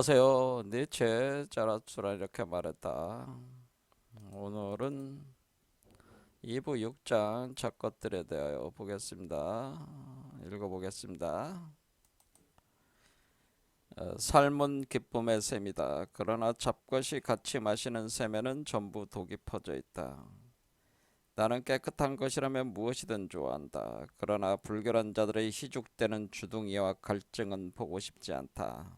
안녕하세요. 니체 자라투라 이렇게 말했다. 오늘은 2부 6장 잡것들에 대하여 보겠습니다. 읽어보겠습니다. 삶은 기쁨의 샘이다. 그러나 잡것이 같이 마시는 샘에는 전부 독이 퍼져 있다. 나는 깨끗한 것이라면 무엇이든 좋아한다. 그러나 불결한 자들의 희죽되는 주둥이와 갈증은 보고 싶지 않다.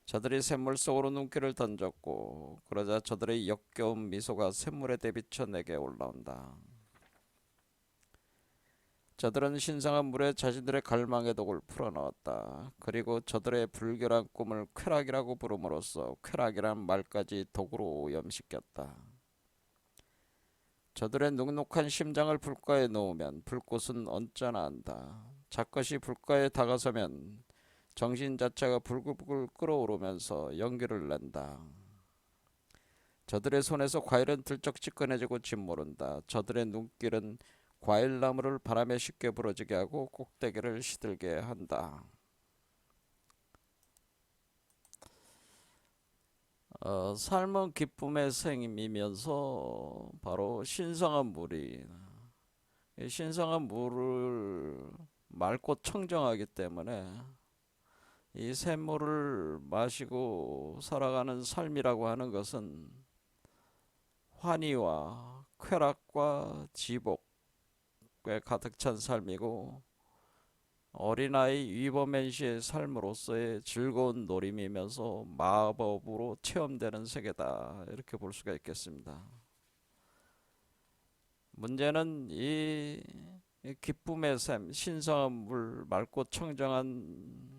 저들이 샘물 속으로 눈길을 던졌고 그러자 저들의 역겨운 미소가 샘물에 대비쳐 내게 올라온다. 저들은 신성한 물에 자신들의 갈망의 독을 풀어넣었다. 그리고 저들의 불결한 꿈을 쾌락이라고 부름으로써 쾌락이란 말까지 독으로 오염시켰다. 저들의 눅눅한 심장을 불가에 놓으면 불꽃은 언짢아한다. 작것이 불가에 다가서면 정신 자체가 불글불글 끓어오르면서 연기를 낸다. 저들의 손에서 과일은 들쩍지근해지고 짓모른다. 저들의 눈길은 과일나무를 바람에 쉽게 부러지게 하고 꼭대기를 시들게 한다. 삶은 기쁨의 샘이면서 바로 신성한 물이, 신성한 물을 맑고 청정하기 때문에 이 샘물을 마시고 살아가는 삶이라고 하는 것은 환희와 쾌락과 지복에 가득 찬 삶이고, 어린아이 위버맨시의 삶으로서의 즐거운 놀임이면서 마법으로 체험되는 세계다, 이렇게 볼 수가 있겠습니다. 문제는 이 기쁨의 샘, 신성한 물, 맑고 청정한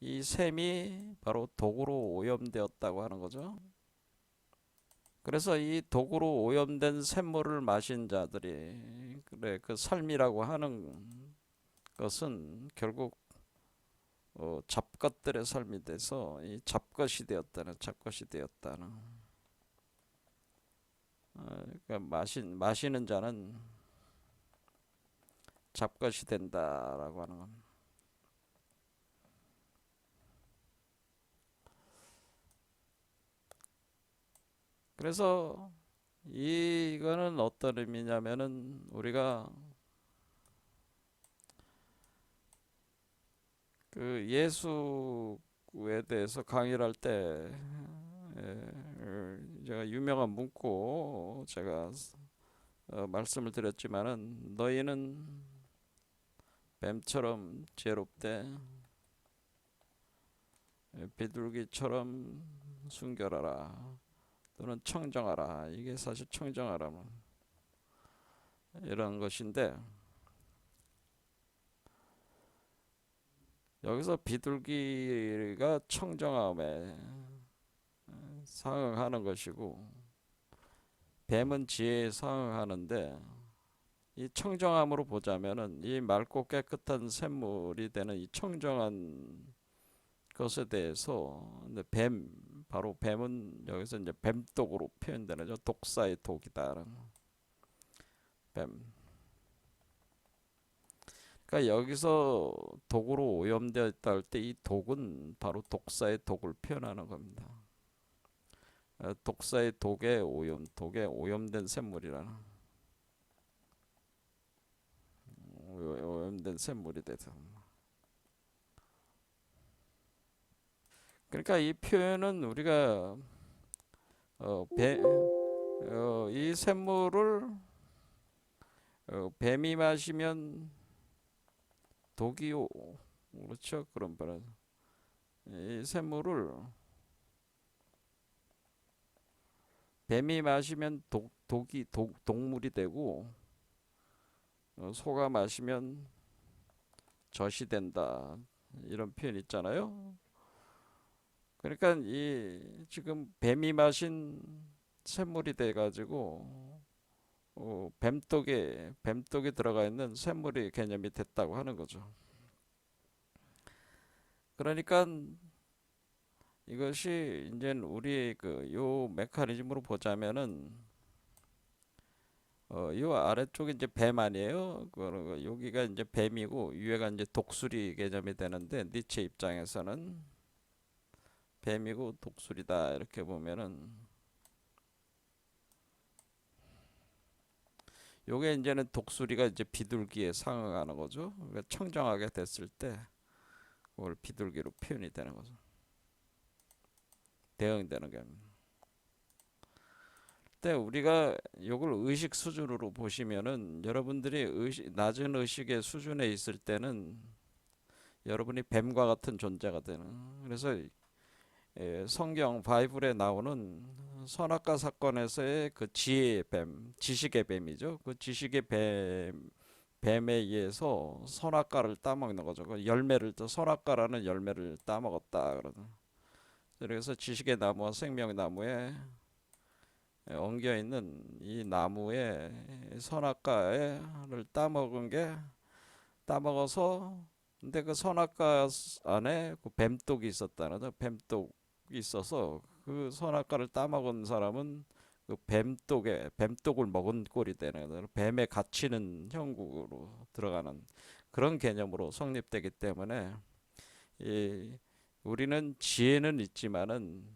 이 샘이 바로 독으로 오염되었다고 하는 거죠. 그래서 이 독으로 오염된 샘물을 마신 자들이, 그래, 그 삶이라고 하는 것은 결국 잡것들의 삶이 돼서 이 잡것이 되었다는. 그러니까 마시는 자는 잡것이 된다라고 하는 겁니다. 그래서 이거는 어떤 의미냐면은, 우리가 그 예수에 대해서 강의를 할 때 제가 유명한 문구 제가 말씀을 드렸지만은, 너희는 뱀처럼 지혜롭되 비둘기처럼 순결하라, 또는 청정하라. 이게 사실 청정하라면 이런 것인데, 여기서 비둘기가 청정함에 상응하는 것이고, 뱀은 지혜에 상응하는데, 이 청정함으로 보자면은 이 맑고 깨끗한 샘물이 되는 이 청정한 것에 대해서, 근데 바로 뱀은 여기서 이제 뱀독으로 표현되는 죠. 독사의 독이다. 뱀. 그러니까 여기서 독으로 오염되어 있다 할 때 이 독은 바로 독사의 독을 표현하는 겁니다. 독사의 독에 오염된 샘물이라는, 오염된 샘물이 돼서. 그러니까 이 표현은 우리가 이 샘물을 뱀이 마시면 독이 그렇죠. 그런 거는 이 샘물을 뱀이 마시면 독물이 되고, 소가 마시면 젖이 된다, 이런 표현 있잖아요. 그러니까 이 지금 뱀이 마신 샘물이 돼 가지고 뱀독에 들어가 있는 샘물이 개념이 됐다고 하는 거죠. 그러니까 이것이 이제 우리 그 요 메커니즘으로 보자면은, 요 아래쪽이 이제 뱀 아니에요? 여기가 이제 뱀이고 위에가 이제 독수리 개념이 되는데, 니체 입장에서는 뱀이고 독수리다 이렇게 보면은 요게 이제는 독수리가 이제 비둘기에 상응하는 거죠. 그러니까 청정하게 됐을 때 그걸 비둘기로 표현이 되는 거죠. 대응되는 게. 근데 우리가 요걸 의식 수준으로 보시면은 여러분들이 낮은 의식의 수준에 있을 때는 여러분이 뱀과 같은 존재가 되는. 그래서 성경 바이블에 나오는 선악과 사건에서의 그 지혜의 뱀, 지식의 뱀이죠. 그 지식의 뱀에 의해서 선악과를 따먹는 거죠. 그 열매를 선악과라는 열매를 따먹었다 그러죠. 그래서 지식의 나무와 생명의 나무에 엉겨 있는 이 나무에 선악과를 따먹어서 근데 그 선악과 안에 그 뱀독이 있었다는 거죠. 뱀독이 있어서 그 선악과를 따먹은 사람은 그 뱀독을 먹은 꼴이 되는 거죠. 뱀에 갇히는 형국으로 들어가는 그런 개념으로 성립되기 때문에 이 우리는 지혜는 있지만은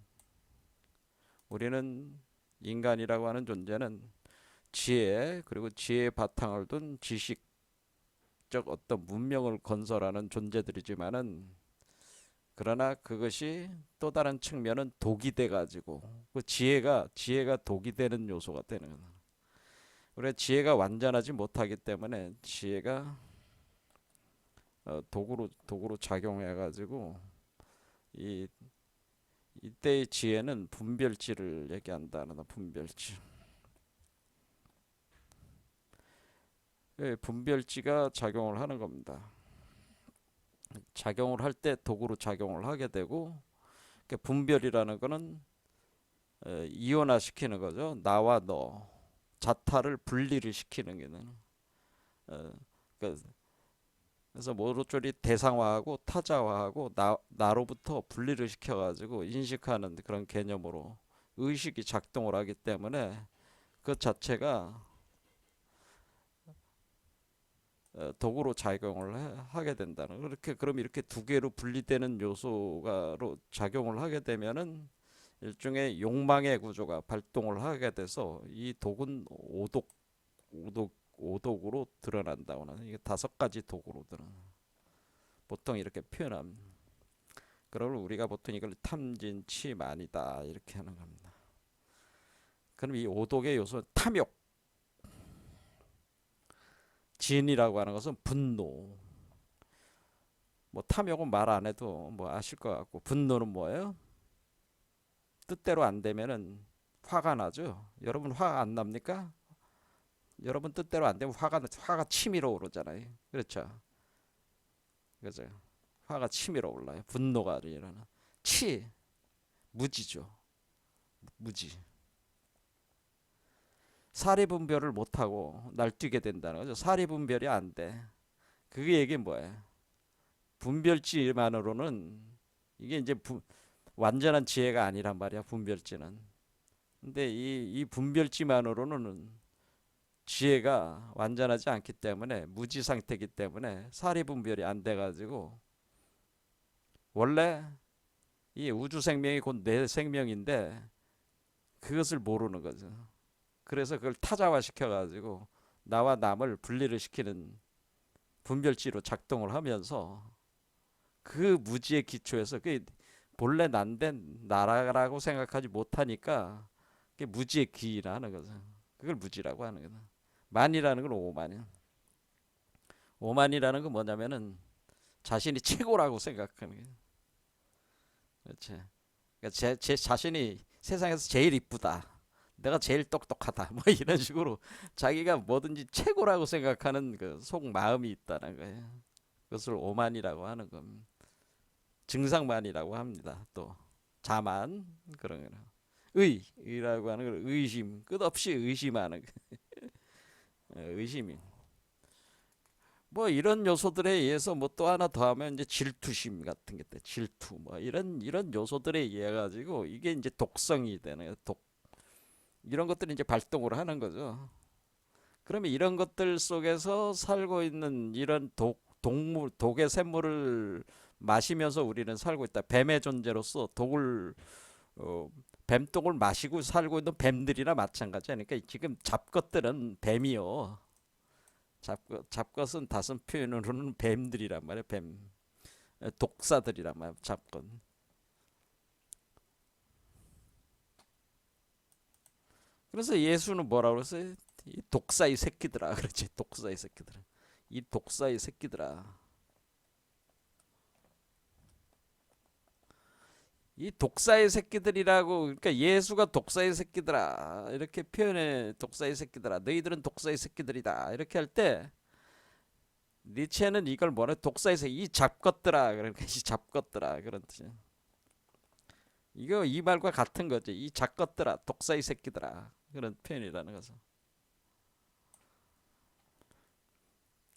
우리는 인간이라고 하는 존재는 지혜 그리고 지혜의 바탕을 둔 지식적 어떤 문명을 건설하는 존재들이지만은 그러나 그것이 또 다른 측면은 독이 돼 가지고 그 지혜가 독이 되는 요소가 되는 거예요. 우리가 지혜가 완전하지 못하기 때문에 지혜가 독으로 작용해 가지고 이 이때의 지혜는 분별지를 얘기한다는 분별지. 분별지가 작용을 하는 겁니다. 작용을 할 때 독으로 작용을 하게 되고 분별이라는 거는 이원화시키는 거죠. 나와 너 자타를 분리를 시키는 게는 그래서 모조리 대상화하고 타자화하고 나로부터 분리를 시켜가지고 인식하는 그런 개념으로 의식이 작동을 하기 때문에 그 자체가 독으로 작용을 하게 된다는 그럼 이렇게 두 개로 분리되는 요소가로 작용을 하게 되면은 일종의 욕망의 구조가 발동을 하게 돼서 이 독은 오독으로 드러난다고는 이게 5가지 독으로 드러나. 보통 이렇게 표현합니다. 그러면 우리가 보통 이걸 탐진치만이다 이렇게 하는 겁니다. 그럼 이 오독의 요소는 탐욕, 진이라고 하는 것은 분노. 뭐 탐욕은 말 안 해도 뭐 아실 것 같고 분노는 뭐예요? 뜻대로 안 되면은 화가 나죠. 여러분 화 안 납니까? 여러분 뜻대로 안 되면 화가 치밀어 오르잖아요. 그렇죠? 그죠? 화가 치밀어 올라요. 분노가 일어나. 무지죠. 무지. 사리분별을 못하고 날뛰게 된다는 거죠. 사리분별이 안 돼. 그게 얘기 뭐예요? 분별지만으로는 이게 이제 완전한 지혜가 아니란 말이야. 분별지는. 근데 이 분별지만으로는 지혜가 완전하지 않기 때문에 무지 상태이기 때문에 사리분별이 안 돼가지고 원래 이 우주 생명이 곧 내 생명인데 그것을 모르는 거죠. 그래서 그걸 타자화 시켜가지고 나와 남을 분리를 시키는 분별지로 작동을 하면서 그 무지의 기초에서 그 본래 난데 나라라고 생각하지 못하니까 그게 무지의 기라는 거죠. 그걸 무지라고 하는 거죠. 만이라는 건 오만이야. 오만이라는 건 뭐냐면은 자신이 최고라고 생각하는 거예요. 그렇지. 그러니까 제 자신이 세상에서 제일 이쁘다. 내가 제일 똑똑하다. 뭐 이런 식으로 자기가 뭐든지 최고라고 생각하는 그 속마음이 있다는 거예요. 그것을 오만이라고 하는 겁니다. 증상만이라고 합니다. 또 자만 그런 거는 의라고 하는 걸 의심 끝없이 의심하는 의심이 뭐 이런 요소들에 의해서 뭐 또 하나 더 하면 이제 질투심 같은 게 질투 뭐 이런 요소들에 의해 가지고 이게 이제 독성이 되는 이런 것들이 이제 발동을 하는 거죠. 그러면 이런 것들 속에서 살고 있는 이런 독의 샘물을 마시면서 우리는 살고 있다. 뱀의 존재로서 독을 어, 뱀독을 마시고 살고 있는 뱀들이나 마찬가지야. 그러니까 지금 잡것들은 뱀이요. 잡것은 다른 표현으로는 뱀들이란 말이야. 뱀. 독사들이란 말이야. 잡것. 그래서 예수는 뭐라고 그랬어요? 이 독사의 새끼들아. 그렇지. 독사의 새끼들아. 이 독사의 새끼들아. 이 독사의 새끼들이라고, 그러니까 예수가 독사의 새끼들아 이렇게 표현해. 독사의 새끼들아, 너희들은 독사의 새끼들이다 이렇게 할 때 니체는 이걸 뭐래? 독사의 새끼, 이 잡것들아. 그러니까 이 잡것들아 그런 뜻이야. 이거 이 말과 같은 거지. 이 잡것들아, 독사의 새끼들아 그런 표현이라는 거죠.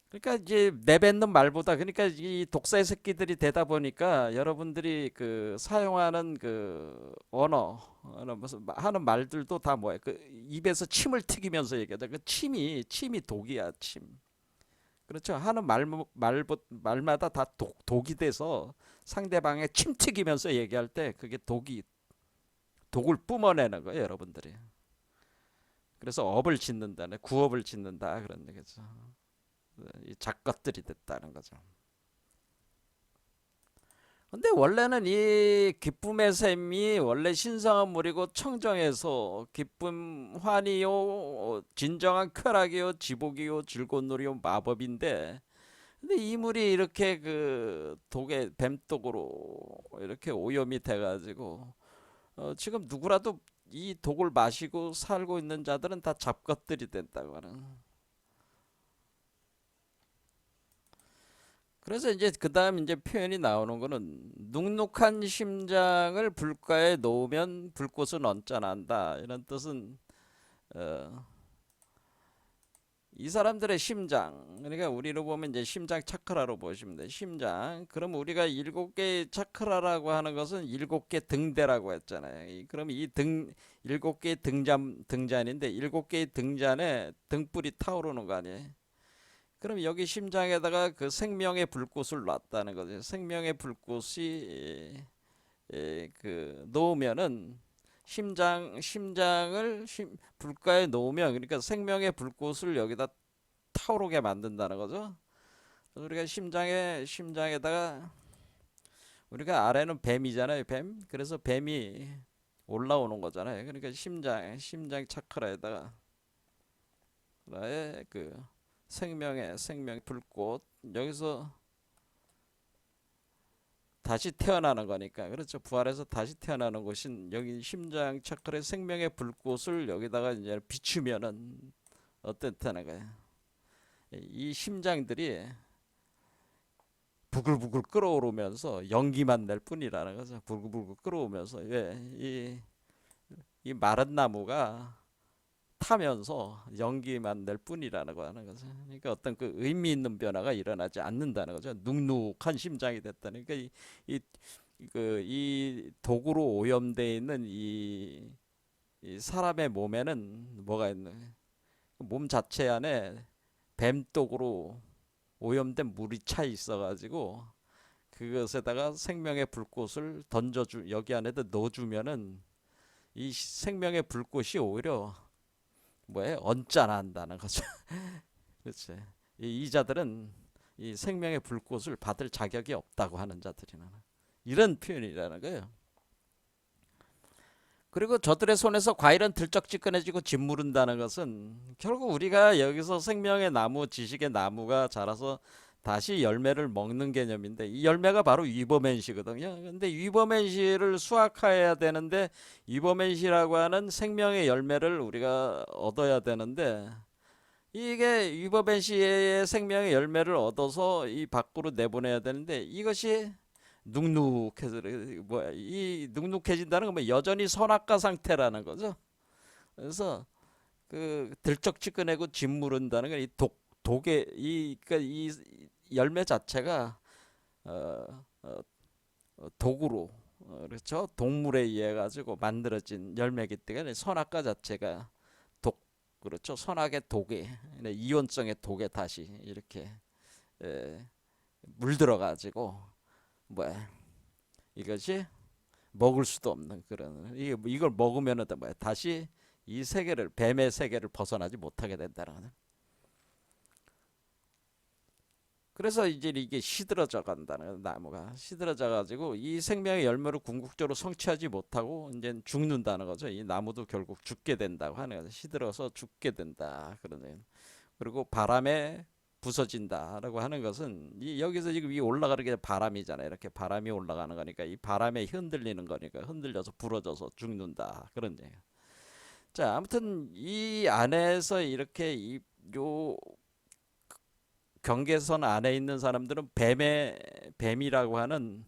그러니까 이제 내뱉는 말보다, 그러니까 이 독사의 새끼들이 되다 보니까 여러분들이 그 사용하는 그 언어 무슨 하는 말들도 다 뭐야? 그 입에서 침을 튀기면서 얘기하다. 그 침이 독이야, 침. 그렇죠. 하는 말마다 다 독이 돼서 상대방의 침 튀기면서 얘기할 때 그게 독을 뿜어내는 거예요, 여러분들이. 그래서 업을 짓는다네, 구업을 짓는다 그런 얘기죠. 이 작것들이 됐다는 거죠. 근데 원래는 이 기쁨의 샘이 원래 신성한 물이고 청정해서 기쁨, 환희요, 진정한 쾌락이요, 지복이요, 즐거운 놀이요, 마법인데, 근데 이 물이 이렇게 그 독의 뱀독으로 이렇게 오염이 돼가지고 지금 누구라도 이 독을 마시고 살고 있는 자들은 다 잡것들이 된다고 하는. 그래서 이제 그 다음 이제 표현이 나오는 거는, 눅눅한 심장을 불가에 놓으면 불꽃은 언짢아한다 이런 뜻은, 어, 이 사람들의 심장, 그러니까 우리로 보면 이제 심장 차크라로 보시면 돼. 심장. 그럼 우리가 일곱 개의 차크라라고 하는 것은 일곱 개 등대라고 했잖아요. 그럼 이 일곱 개의 등잔인데, 일곱 개의 등잔에 등불이 타오르는 거 아니에요? 그럼 여기 심장에다가 그 생명의 불꽃을 놨다는 거죠. 생명의 불꽃이 그 놓으면은, 심장을 불가에 놓으면, 그러니까 생명의 불꽃을 여기다 타오르게 만든다는 거죠. 우리가 심장에다가, 우리가 아래는 뱀이잖아요, 뱀. 그래서 뱀이 올라오는 거잖아요. 그러니까 심장 차크라에다가 나의 그 생명 불꽃, 여기서 다시 태어나는 거니까. 그렇죠. 부활해서 다시 태어나는 곳인 여기 심장 차크라의 생명의 불꽃을 여기다가 이제 비추면은 어떻다는 거야. 이 심장들이 부글부글 끓어오르면서 연기만 낼 뿐이라는 거죠. 부글부글 끓어오면서, 왜 이 마른 나무가 타면서 연기만 낼 뿐이라는 거 하는 거죠. 그러니까 어떤 그 의미 있는 변화가 일어나지 않는다는 거죠. 눅눅한 심장이 됐다는. 그러니까 이 독으로 오염되어 있는 이 사람의 몸에는 뭐가 있는, 몸 자체 안에 뱀독으로 오염된 물이 차 있어가지고, 그것에다가 생명의 불꽃을 여기 안에다 넣어주면은 이 생명의 불꽃이 오히려 뭐에 언짢아한다는 거죠. 그렇지. 이 자들은 이 생명의 불꽃을 받을 자격이 없다고 하는 자들이나, 이런 표현이라는 거예요. 그리고 저들의 손에서 과일은 들쩍지근해지고 짓무른다는 것은, 결국 우리가 여기서 생명의 나무, 지식의 나무가 자라서 다시 열매를 먹는 개념인데, 이 열매가 바로 위버맨시거든요. 근데 위버맨시를 수확해야 되는데, 위버맨시라고 하는 생명의 열매를 우리가 얻어야 되는데, 이게 위버맨시의 생명의 열매를 얻어서 이 밖으로 내보내야 되는데, 이것이 눅눅해서, 뭐야, 이 눅눅해진다는 건 뭐 여전히 선악과 상태라는 거죠. 그래서 그 들쩍지근하고 짓무른다는 건 이 독의 그러니까 이 열매 자체가 어, 어, 독으로, 그렇죠? 동물에 의해 가지고 만들어진 열매이기 때문에 선악과 자체가 독, 그렇죠? 선악의 독에, 이온성의 독에 다시 이렇게 에, 물들어 가지고 뭐야 이것이 먹을 수도 없는 그런 이걸 먹으면은 뭐야 다시 이 세계를 뱀의 세계를 벗어나지 못하게 된다는 거죠. 그래서 이제 이게 시들어져 간다는 나무가 시들어져 가지고 이 생명의 열매를 궁극적으로 성취하지 못하고 이제 죽는다는 거죠. 이 나무도 결국 죽게 된다고 하는 거죠. 시들어서 죽게 된다 그러는. 그리고 바람에 부서진다라고 하는 것은 여기서 지금 이 올라가는 게 바람이잖아요. 이렇게 바람이 올라가는 거니까 이 바람에 흔들리는 거니까 흔들려서 부러져서 죽는다 그런 얘기. 자, 아무튼 이 안에서 이렇게 요 경계선 안에 있는 사람들은 뱀이라고 하는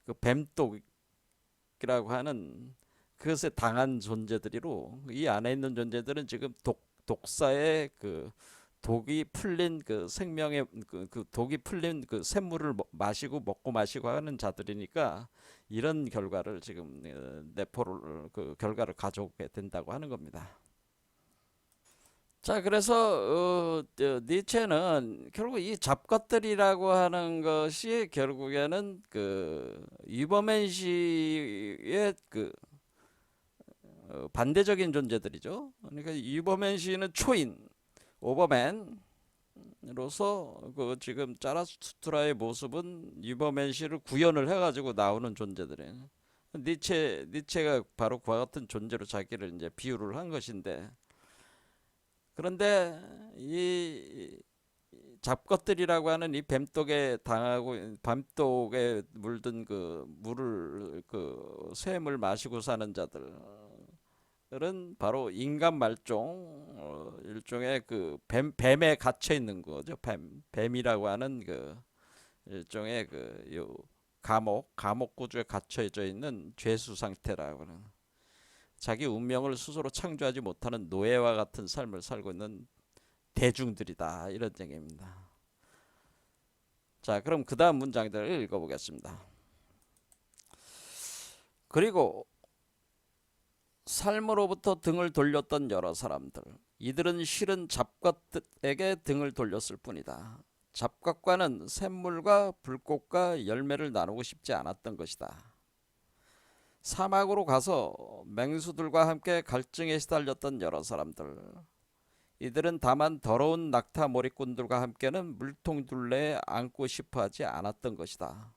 그 뱀독이라고 하는 그것에 당한 존재들이로 이 안에 있는 존재들은 지금 독사의 그 독이 풀린 그 생명의 그 독이 풀린 그 샘물을 마시고 먹고 마시고 하는 자들이니까 이런 결과를 지금 내포를 그 결과를 가져오게 된다고 하는 겁니다. 자, 그래서 니체는 결국 이 잡것들이라고 하는 것이 결국에는 그 이버맨시의 그 반대적인 존재들이죠. 그러니까 이버맨시는 초인, 오버맨으로서 그 지금 짜라투트라의 모습은 이버맨시를 구현을 해가지고 나오는 존재들이에요. 니체가 바로 그와 같은 존재로 자기를 이제 비유를 한 것인데, 그런데 이 잡것들이라고 하는 이 뱀독에 당하고 뱀독에 물든 그 물을 그 샘을 마시고 사는 자들은 바로 인간 말종 일종의 그 뱀에 갇혀 있는 거죠. 뱀이라고 하는 그 일종의 그 요 감옥 구조에 갇혀져 있는 죄수 상태라고 하는 자기 운명을 스스로 창조하지 못하는 노예와 같은 삶을 살고 있는 대중들이다 이런 얘기입니다. 자, 그럼 그 다음 문장들을 읽어보겠습니다. 그리고 삶으로부터 등을 돌렸던 여러 사람들, 이들은 실은 잡것에게 등을 돌렸을 뿐이다. 잡것과는 샘물과 불꽃과 열매를 나누고 싶지 않았던 것이다. 사막으로 가서 맹수들과 함께 갈증에 시달렸던 여러 사람들, 이들은 다만 더러운 낙타 머리꾼들과 함께는 물통 둘레에 앉고 싶어하지 않았던 것이다.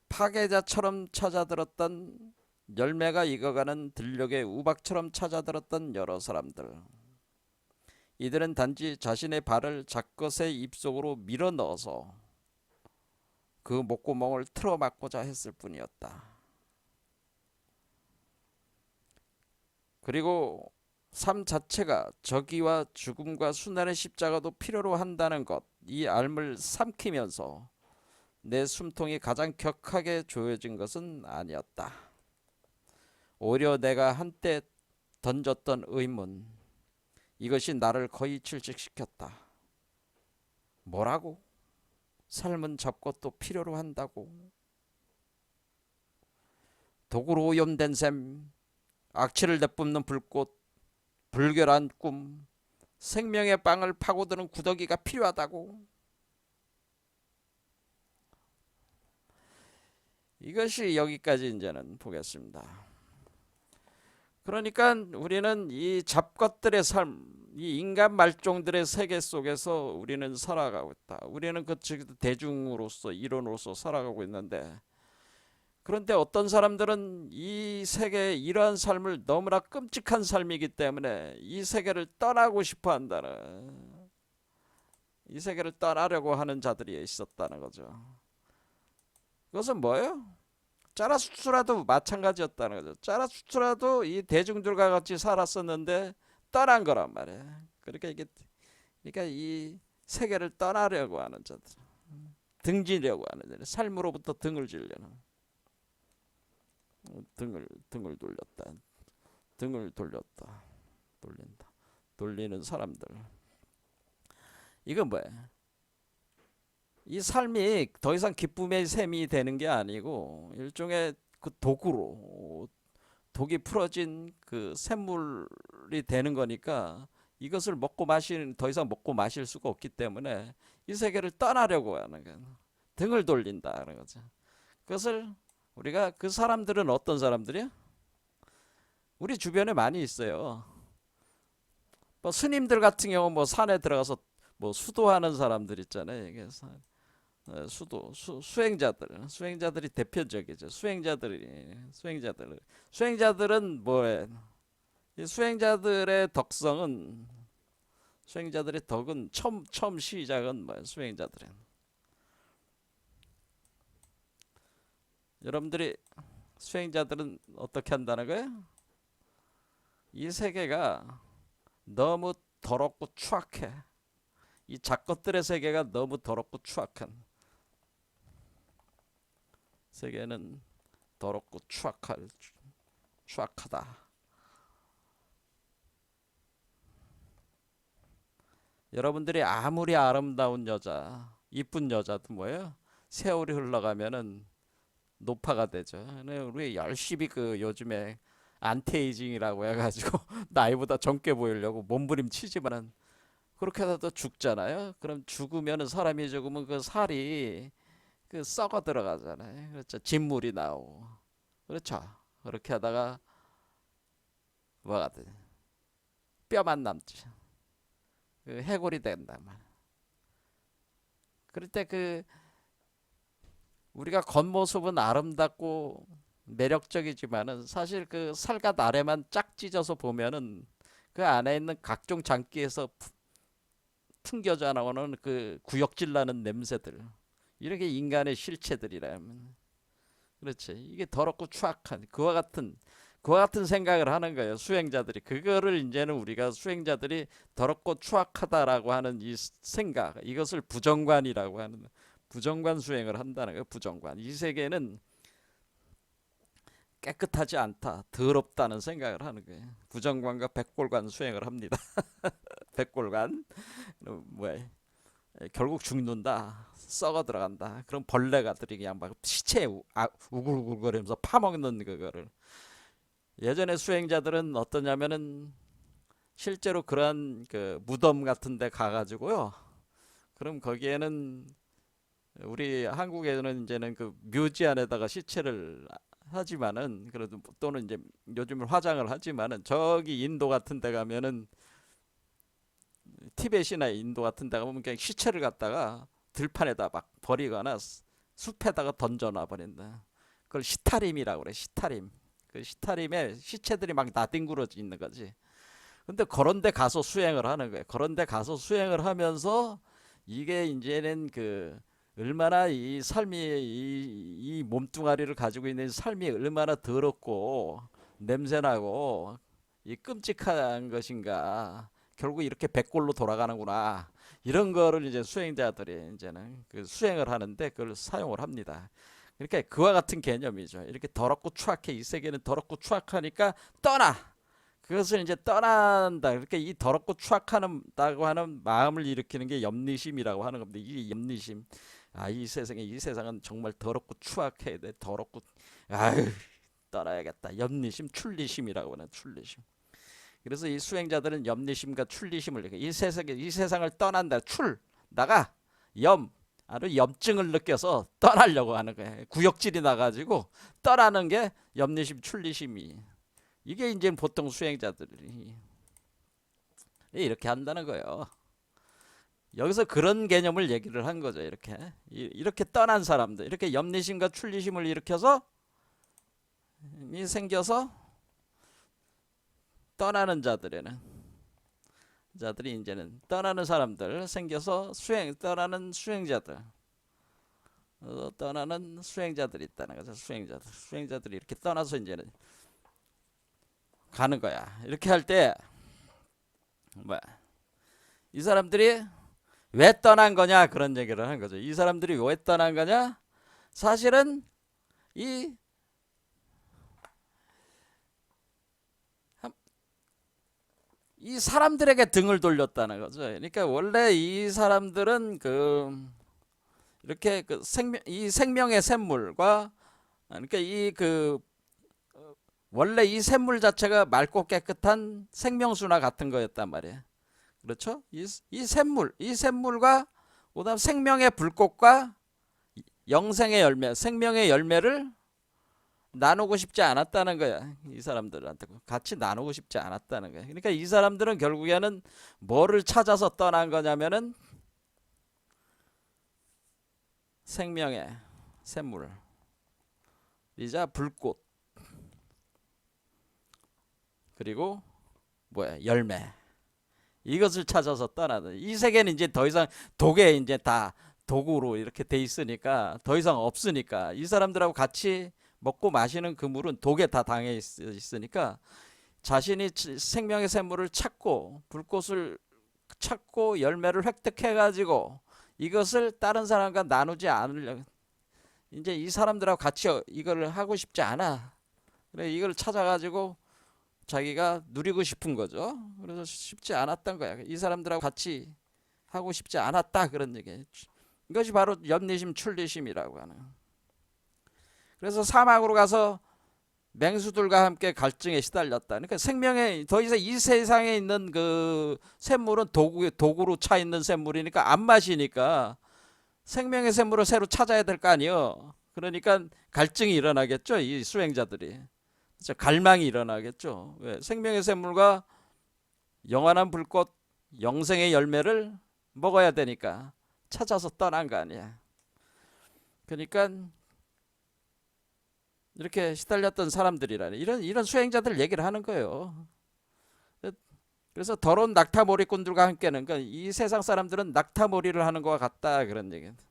파괴자처럼 찾아들었던 열매가 익어가는 들녘의 우박처럼 찾아들었던 여러 사람들, 이들은 단지 자신의 발을 잡것의 입속으로 밀어 넣어서 그 목구멍을 틀어막고자 했을 뿐이었다. 그리고 삶 자체가 저기와 죽음과 순환의 십자가도 필요로 한다는 것, 이 알을 삼키면서 내 숨통이 가장 격하게 조여진 것은 아니었다. 오히려 내가 한때 던졌던 의문, 이것이 나를 거의 질식시켰다. 뭐라고? 삶은 잡것도 필요로 한다고? 독으로 오염된 샘, 악취를 내뿜는 불꽃, 불결한 꿈, 생명의 빵을 파고드는 구더기가 필요하다고? 이것이 여기까지 이제는 보겠습니다. 그러니까 우리는 이 잡것들의 삶, 이 인간 말종들의 세계 속에서 우리는 살아가고 있다. 우리는 그 대중으로서 이론으로서 살아가고 있는데, 그런데 어떤 사람들은 이 세계의 이러한 삶을 너무나 끔찍한 삶이기 때문에 이 세계를 떠나고 싶어 한다는, 이 세계를 떠나려고 하는 자들이 있었다는 거죠. 그것은 뭐예요? 짜라수트라도 마찬가지였다는 거죠. 짜라수트라도 이 대중들과 같이 살았었는데 떠난 거란 말이에요. 그러니까 이 세계를 떠나려고 하는 자들, 등지려고 하는 자들, 삶으로부터 등을 지려는, 등을 돌렸다, 등을 돌렸다, 돌린다, 돌리는 사람들. 이건 뭐야? 이 삶이 더 이상 기쁨의 셈이 되는 게 아니고 일종의 그 독이 풀어진 그 샘물이 되는 거니까 이것을 더 이상 먹고 마실 수가 없기 때문에 이 세계를 떠나려고 하는 거야. 등을 돌린다는 거죠. 그것을 우리가 그 사람들은 어떤 사람들이야? 우리 주변에 많이 있어요. 뭐 스님들 같은 경우 뭐 산에 들어가서 뭐 수도하는 사람들 있잖아요. 이게 수행자들이 대표적이죠. 수행자들은 뭐에 이 수행자들의 덕은 처음 시작은 뭐야? 수행자들은 여러분들이 수행자들은 어떻게 한다는 거예요? 이 세계가 너무 더럽고 추악해. 이 작것들의 세계가 너무 더럽고 추악한 세계는 더럽고 추악하다. 여러분들이 아무리 아름다운 여자, 이쁜 여자도 뭐예요? 세월이 흘러가면은 노파가 되죠. 우리 열심히 그 요즘에 안티에이징이라고 해가지고 나이보다 젊게 보이려고 몸부림치지만은 그렇게 해도 죽잖아요. 그럼 사람이 죽으면 그 살이 그 썩어 들어가잖아요. 그렇죠. 진물이 나오고. 그렇죠. 그렇게 하다가 뭐가 돼? 뼈만 남지. 그 해골이 된다 말. 그럴 때 그 우리가 겉모습은 아름답고 매력적이지만은 사실 그 살갗 아래만 짝 찢어서 보면은 그 안에 있는 각종 장기에서 튕겨져 나오는 그 구역질 나는 냄새들, 이렇게 인간의 실체들이라면, 그렇지, 이게 더럽고 추악한 그와 같은 생각을 하는 거예요. 수행자들이 그거를 이제는 우리가 수행자들이 더럽고 추악하다라고 하는 이 생각, 이것을 부정관이라고 하는, 부정관 수행을 한다는 거예요. 부정관. 이 세계는 깨끗하지 않다, 더럽다는 생각을 하는 거예요. 부정관과 백골관 수행을 합니다. 백골관 뭐야? 결국 죽는다, 썩어 들어간다. 그럼 벌레가들이 그냥 막 시체 우글우글거리면서 파먹는 그거를. 예전에 수행자들은 어떠냐면은 실제로 그러한 그 무덤 같은 데 가가지고요. 그럼 거기에는 우리 한국에는 이제는 그 묘지 안에다가 시체를 하지만은, 그래도 또는 이제 요즘은 화장을 하지만은, 저기 인도 같은 데 가면은, 티벳이나 인도 같은 데 가면 그냥 시체를 갖다가 들판에다 막 버리거나 숲에다가 던져놔 버린다. 그걸 시타림이라고 그래. 시타림. 그 시타림에 시체들이 막 나뒹굴어져 있는 거지. 근데 그런 데 가서 수행을 하는 거예요. 그런 데 가서 수행을 하면서 이게 이제는 그 얼마나 이 삶이, 이 몸뚱아리를 가지고 있는 삶이 얼마나 더럽고 냄새나고 이 끔찍한 것인가. 결국 이렇게 백골로 돌아가는구나. 이런 거를 이제 수행자들이 이제는 그 수행을 하는데 그걸 사용을 합니다. 그러니까 그와 같은 개념이죠. 이렇게 더럽고 추악해. 이 세계는 더럽고 추악하니까 떠나. 그것을 이제 떠난다. 그러니까 이 더럽고 추악하다고 하는 마음을 일으키는 게 염리심이라고 하는 겁니다. 이 염리심. 아, 이 세상은 정말 더럽고 추악해. 더럽고, 아유, 떠나야겠다. 염리심, 출리심이라고 하는, 출리심. 그래서 이 수행자들은 염리심과 출리심을 느껴. 이 세상을 떠난다. 나가. 아주 염증을 느껴서 떠나려고 하는 거예요. 구역질이 나가지고 떠나는 게 염리심, 출리심이. 이게 이제 보통 수행자들이 이렇게 한다는 거예요. 여기서 그런 개념을 얘기를 한 거죠. 이렇게 떠난 사람들, 이렇게 염리심과 출리심을 일으켜서 생겨서 떠나는 자들이 이제는 떠나는 사람들 생겨서 떠나는 수행자들이 있다는 거죠. 수행자들이 이렇게 떠나서 이제는 가는 거야. 이렇게 할 때 뭐야? 이 사람들이 왜 떠난 거냐, 그런 얘기를 하는 거죠. 이 사람들이 왜 떠난 거냐? 사실은 이 사람들에게 등을 돌렸다는 거죠. 그러니까 원래 이 사람들은 이렇게 이 생명의 샘물과, 그러니까 원래 이 샘물 자체가 맑고 깨끗한 생명수나 같은 거였단 말이에요. 그렇죠? 이 샘물과 그다음 생명의 불꽃과 영생의 열매, 생명의 열매를 나누고 싶지 않았다는 거야. 이 사람들한테 같이 나누고 싶지 않았다는 거야. 그러니까 이 사람들은 결국에는 뭐를 찾아서 떠난 거냐면은 생명의 샘물이자 불꽃, 그리고 뭐야, 열매, 이것을 찾아서 떠나는. 이 세계는 이제 더 이상 독에 이제 다 도구로 이렇게 돼 있으니까 더 이상 없으니까 이 사람들하고 같이 먹고 마시는 그 물은 독에 다 당해 있으니까 자신이 생명의 샘물을 찾고 불꽃을 찾고 열매를 획득해 가지고 이것을 다른 사람과 나누지 않으려, 이제 이 사람들하고 같이 이걸 하고 싶지 않아. 그래, 이걸 찾아가지고 자기가 누리고 싶은 거죠. 그래서 쉽지 않았던 거야. 이 사람들하고 같이 하고 싶지 않았다, 그런 얘기. 이것이 바로 염리심 출리심이라고 하는. 그래서 사막으로 가서 맹수들과 함께 갈증에 시달렸다. 그러니까 생명에 더 이상 이 세상에 있는 그 샘물은 도구로 차 있는 샘물이니까 안 마시니까 생명의 샘물을 새로 찾아야 될 거 아니에요. 그러니까 갈증이 일어나겠죠. 이 수행자들이. 그렇죠? 갈망이 일어나겠죠. 왜? 생명의 샘물과 영원한 불꽃, 영생의 열매를 먹어야 되니까 찾아서 떠난 거 아니야. 그러니까 이렇게 시달렸던 사람들이라는 이런 수행자들 얘기를 하는 거예요. 그래서 더러운 낙타머리꾼들과 함께는, 그러니까 이 세상 사람들은 낙타머리를 하는 것과 같다, 그런 얘기입니다.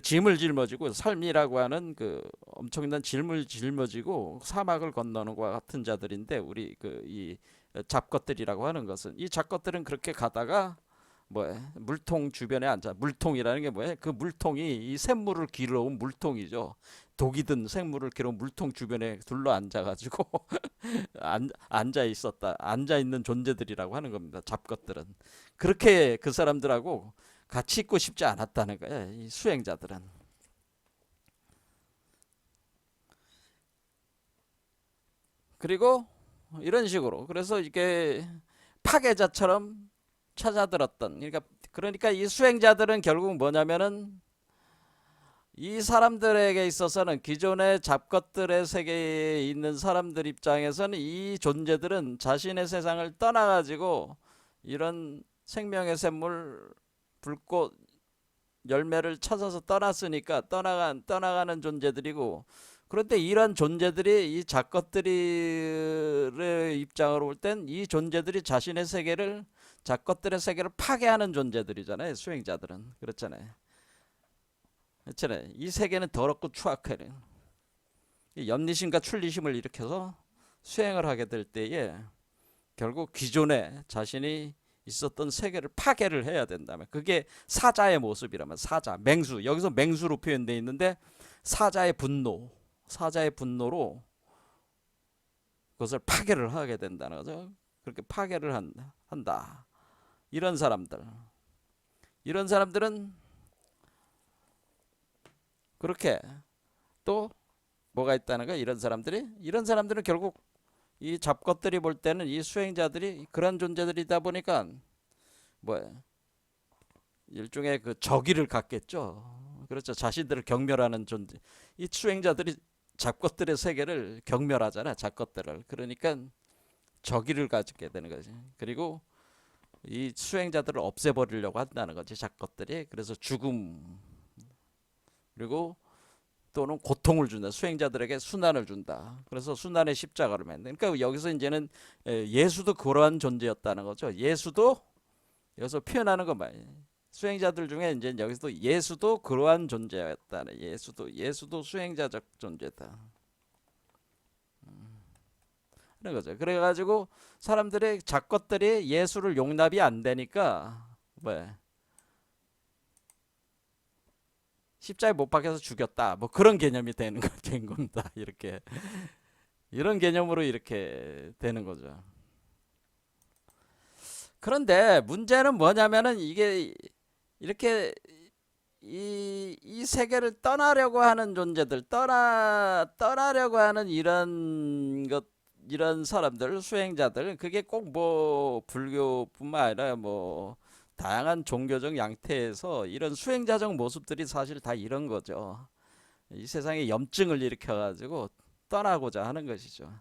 짐을 짊어지고 삶이라고 하는 그 엄청난 짐을 짊어지고 사막을 건너는 것과 같은 자들인데, 우리 그 이 잡것들이라고 하는 것은, 이 잡것들은 그렇게 가다가 뭐야, 물통 주변에 앉아. 물통이라는 게 뭐야? 그 물통이 이 샘물을 길어온 물통이죠. 독이 든 생물을 길어온 물통 주변에 둘러 앉아가지고 앉아 있었다, 앉아 있는 존재들이라고 하는 겁니다. 잡것들은 그렇게 그 사람들하고 같이 있고 싶지 않았다는 거야, 이 수행자들은. 그리고 이런 식으로, 그래서 이게 파괴자처럼 찾아들었던, 그러니까 이 수행자들은 결국 뭐냐면은 이 사람들에게 있어서는, 기존의 잡것들의 세계에 있는 사람들 입장에서는 이 존재들은 자신의 세상을 떠나가지고 이런 생명의 샘물, 불꽃, 열매를 찾아서 떠났으니까 떠나가는 존재들이고, 그런데 이런 존재들이 이 잡것들의 입장으로 볼 땐 이 존재들이 자신의 세계를, 잡것들의 세계를 파괴하는 존재들이잖아요. 수행자들은 그렇잖아요. 그렇잖아요. 이 세계는 더럽고 추악해. 염리심과 출리심을 일으켜서 수행을 하게 될 때에 결국 기존에 자신이 있었던 세계를 파괴를 해야 된다면, 그게 사자의 모습이라면, 사자, 맹수, 여기서 맹수로 표현되어 있는데 사자의 분노로 그것을 파괴를 하게 된다는 거죠. 그렇게 파괴를 한다. 이런 사람들은 그렇게 또 뭐가 있다는 거야? 이런 사람들은 결국 이 잡것들이 볼 때는 이 수행자들이 그런 존재들이다 보니까 뭐야, 일종의 그 적의를 갖겠죠. 그렇죠. 자신들을 경멸하는 존재. 이 수행자들이 잡것들의 세계를 경멸하잖아, 잡것들을. 그러니까 적의를 가지게 되는 거지. 그리고 이 수행자들을 없애버리려고 한다는 거지, 잡것들이. 그래서 죽음, 그리고 또는 고통을 준다. 수행자들에게 순환을 준다. 그래서 순환의 십자가를 맨. 그러니까 여기서 이제는 예수도 그러한 존재였다는 거죠. 예수도 여기서 표현하는 것만, 수행자들 중에 이제 여기서도 예수도 그러한 존재였다는, 예수도 수행자적 존재다. 그런 거죠. 그래가지고 사람들의 잡것들이 예수를 용납이 안 되니까 뭐 십자에 못 박혀서 죽였다, 뭐 그런 개념이 된 겁니다. 이렇게 이런 개념으로 이렇게 되는 거죠. 그런데 문제는 뭐냐면은 이게 이렇게 이 세계를 떠나려고 하는 존재들, 떠나려고 하는 이런 사람들, 수행자들, 그게 꼭 뭐 불교뿐만 아니라 뭐 다양한 종교적 양태에서 이런 수행자적 모습들이 사실 다 이런 거죠. 이 세상에 염증을 일으켜가지고 떠나고자 하는 것이죠.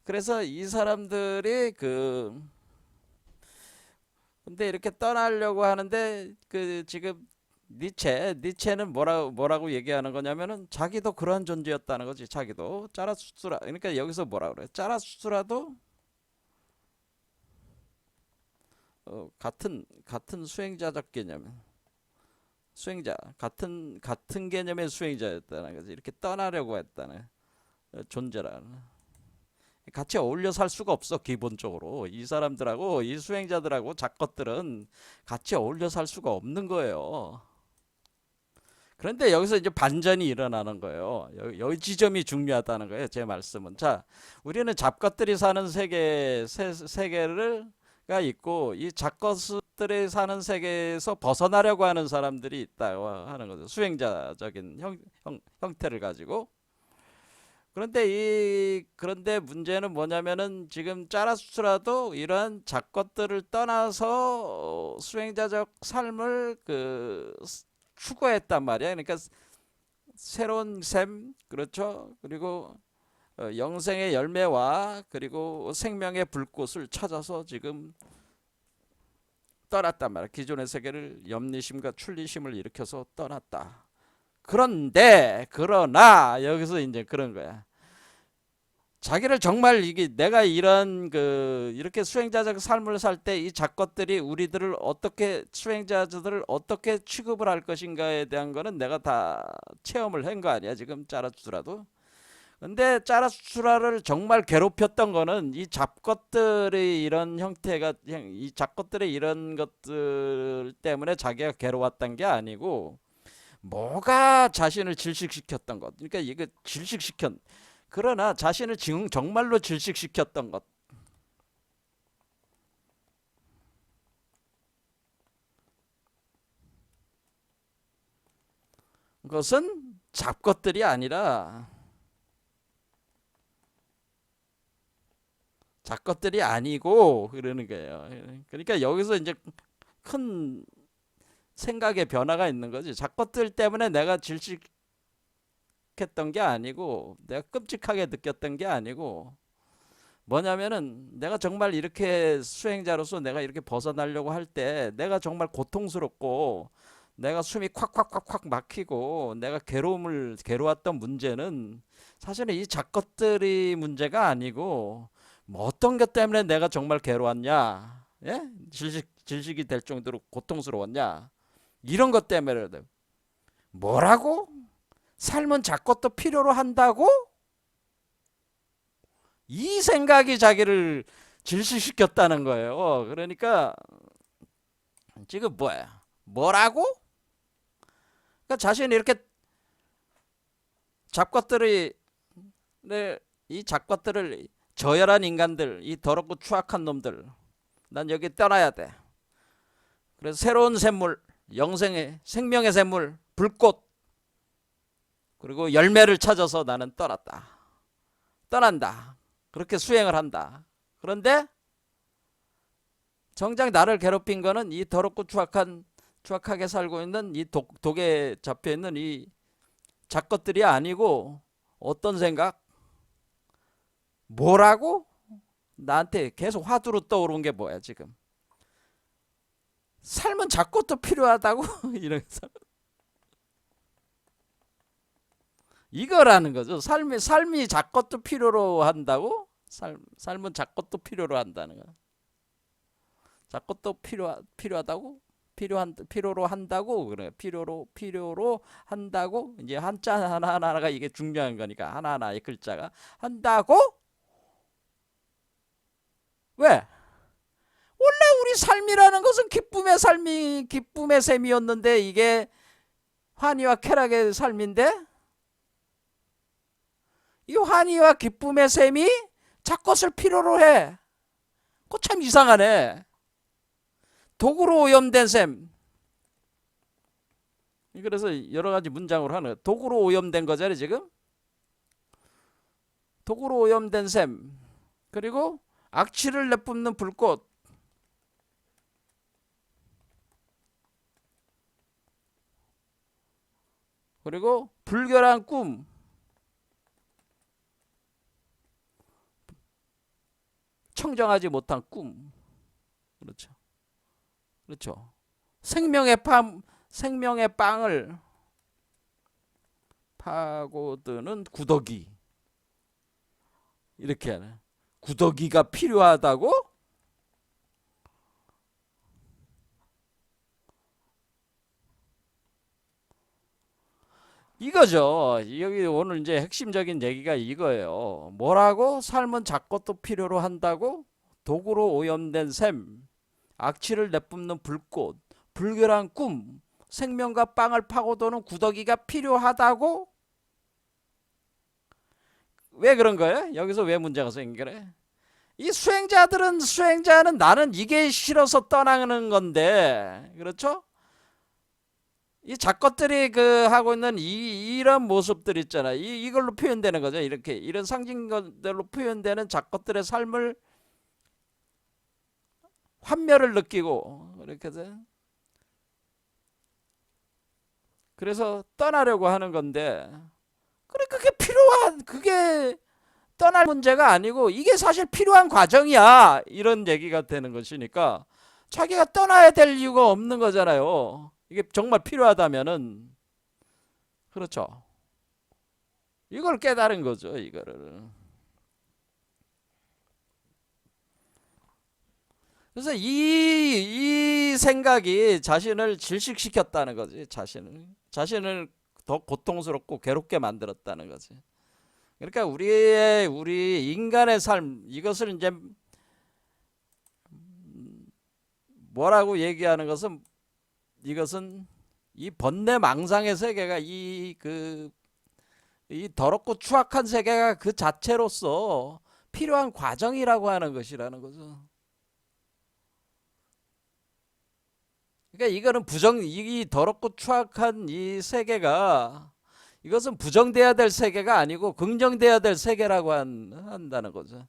그래서 이 사람들이 근데 이렇게 떠나려고 하는데 지금 니체는 뭐라고 얘기하는 거냐면은 자기도 그런 존재였다는 거지. 자기도 짜라수스라. 그러니까 여기서 뭐라 그래? 짜라수스라도 같은 수행자적 개념, 같은 개념의 수행자였다는 거지. 이렇게 떠나려고 했다는 존재라는. 같이 어울려 살 수가 없어. 기본적으로 이 사람들하고 이 수행자들하고 작것들은 같이 어울려 살 수가 없는 거예요. 그런데 여기서 이제 반전이 일어나는 거예요. 여기 지점이 중요하다는 거예요. 제 말씀은. 자, 우리는 잡것들이 사는 세계가 있고 이 잡것들이 사는 세계에서 벗어나려고 하는 사람들이 있다고 하는 거죠. 수행자적인 형태를 가지고. 그런데 문제는 뭐냐면은 지금 짜라수라도 이런 잡것들을 떠나서 수행자적 삶을 추구했단 말이야. 그러니까 새로운 셈, 그렇죠? 그리고 영생의 열매와 그리고 생명의 불꽃을 찾아서 지금 떠났단 말이야. 기존의 세계를 염리심과 출리심을 일으켜서 떠났다. 그러나 여기서 이제 그런 거야. 자기를 정말 이게 내가 이렇게 수행자적 삶을 살 때 이 잡것들이 수행자들을 어떻게 취급을 할 것인가에 대한 거는 내가 다 체험을 한 거 아니야. 지금 짜라수라도. 근데 짜라수라를 정말 괴롭혔던 거는 이 잡것들의 이런 형태가 이 잡것들의 이런 것들 때문에 자기가 괴로웠던 게 아니고 뭐가 자신을 질식시켰던 것. 그러니까 이거 그러나 자신을 정말로 질식시켰던 것은 잡것들이 아니라 잡것들이 아니고 그러는 거예요. 그러니까 여기서 이제 큰 생각의 변화가 있는 거지. 잡것들 때문에 내가 질식했던 게 아니고 내가 끔찍하게 느꼈던 게 아니고 뭐냐면은 내가 정말 이렇게 수행자로서 내가 이렇게 벗어나려고 할 때 내가 정말 고통스럽고 내가 숨이 콱콱콱콱 막히고 내가 괴로웠던 문제는 사실은 이 잡것들이 문제가 아니고 뭐 어떤 것 때문에 내가 정말 괴로웠냐, 예? 질식이 될 정도로 고통스러웠냐, 이런 것 때문에. 뭐라고? 삶은 잡것도 필요로 한다고? 이 생각이 자기를 질식시켰다는 거예요. 그러니까 지금 뭐라고? 그러니까 자신이 이렇게 잡것들이 이 잡것들을 저열한 인간들, 이 더럽고 추악한 놈들, 난 여기 떠나야 돼. 그래서 새로운 샘물, 생명의 샘물, 불꽃, 그리고 열매를 찾아서 나는 떠난다. 그렇게 수행을 한다. 그런데 정작 나를 괴롭힌 거는 이 더럽고 추악하게 살고 있는 이 독에 잡혀 있는 이 잡것들이 아니고 어떤 생각? 뭐라고? 나한테 계속 화두로 떠오른 게 뭐야 지금? 삶은 잡것도 필요하다고? 이러면서 이거라는 거죠. 삶이 잡것도 필요로 한다고? 삶은 잡것도 필요로 한다는 거. 잡것도 필요하다고? 필요로 한다고 그래. 필요로 한다고. 이제 한자 하나하나가 이게 중요한 거니까 하나하나의 글자가 한다고? 왜? 원래 우리 삶이라는 것은 기쁨의 셈이었는데 이게 환희와 쾌락의 삶인데 이 환희와 기쁨의 셈이 잡것을 필요로 해. 그거 참 이상하네. 독으로 오염된 셈. 그래서 여러 가지 문장으로 하는 거야. 독으로 오염된 거잖아요 지금. 독으로 오염된 셈. 그리고 악취를 내뿜는 불꽃. 그리고 불결한 꿈, 청정하지 못한 꿈. 그렇죠. 그렇죠. 생명의 빵을 파고드는 구더기. 이렇게 하네. 구더기가 필요하다고? 이거죠. 여기 오늘 이제 핵심적인 얘기가 이거예요. 뭐라고? 삶은 작것도 필요로 한다고? 도구로 오염된 샘, 악취를 내뿜는 불꽃, 불결한 꿈, 생명과 빵을 파고드는 구더기가 필요하다고? 왜 그런 거예요? 여기서 왜 문제가 생긴 거래? 이 수행자는 나는 이게 싫어서 떠나는 건데, 그렇죠? 이 작것들이 그 하고 있는 이런 모습들 있잖아. 이걸로 표현되는 거죠. 이렇게 이런 상징들로 표현되는 작것들의 삶을 환멸을 느끼고 이렇게 그래서 떠나려고 하는 건데, 그래 그게 떠날 문제가 아니고 이게 사실 필요한 과정이야. 이런 얘기가 되는 것이니까 자기가 떠나야 될 이유가 없는 거잖아요. 이게 정말 필요하다면은. 그렇죠. 이걸 깨달은 거죠, 이거를. 그래서 이 생각이 자신을 질식시켰다는 거지. 자신을 더 고통스럽고 괴롭게 만들었다는 거지. 그러니까 우리 인간의 삶, 이것을 이제 뭐라고 얘기하는 것은, 이것은 이 번뇌망상의 세계가 이 더럽고 추악한 세계가 그 자체로서 필요한 과정이라고 하는 것이라는 거죠. 그러니까 이거는 이 더럽고 추악한 이 세계가, 이것은 부정돼야 될 세계가 아니고 긍정돼야 될 세계라고 한다는 거죠.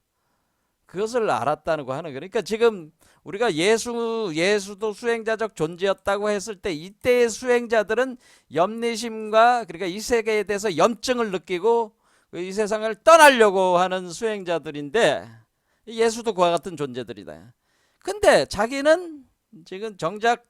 그것을 알았다는 거 하는. 그러니까 지금 우리가 예수도 수행자적 존재였다고 했을 때, 이때의 수행자들은 염리심과, 그러니까 이 세계에 대해서 염증을 느끼고 이 세상을 떠나려고 하는 수행자들인데, 예수도 그와 같은 존재들이다. 근데 자기는 지금 정작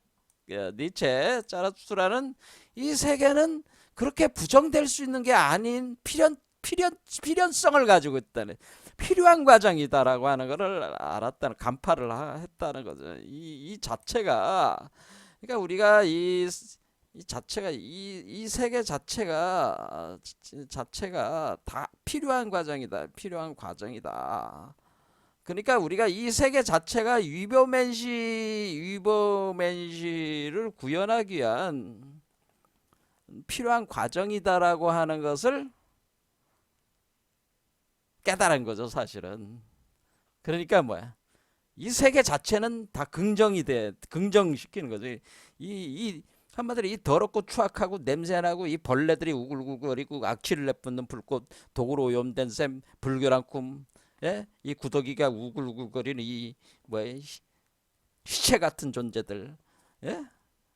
니체, 자라투스트라는 이 세계는 그렇게 부정될 수 있는 게 아닌 필연성을 가지고 있다는, 필요한 과정이다라고 하는 것을 알았다는, 간파를 했다는 거죠. 이 자체가, 그러니까 우리가 이 자체가, 이 세계 자체가 다 필요한 과정이다. 필요한 과정이다. 그러니까 우리가 이 세계 자체가 위법맨시를 구현하기 위한 필요한 과정이다라고 하는 것을 깨달은 거죠, 사실은. 그러니까 뭐야? 이 세계 자체는 다 긍정시키는 거죠. 한마디로 이 더럽고 추악하고 냄새나고 이 벌레들이 우글우글거리고 악취를 내뿜는 불꽃, 도구로 오염된 샘, 불결한 꿈, 예? 이 구더기가 우글우글거리는 이 뭐야, 시체 같은 존재들, 예?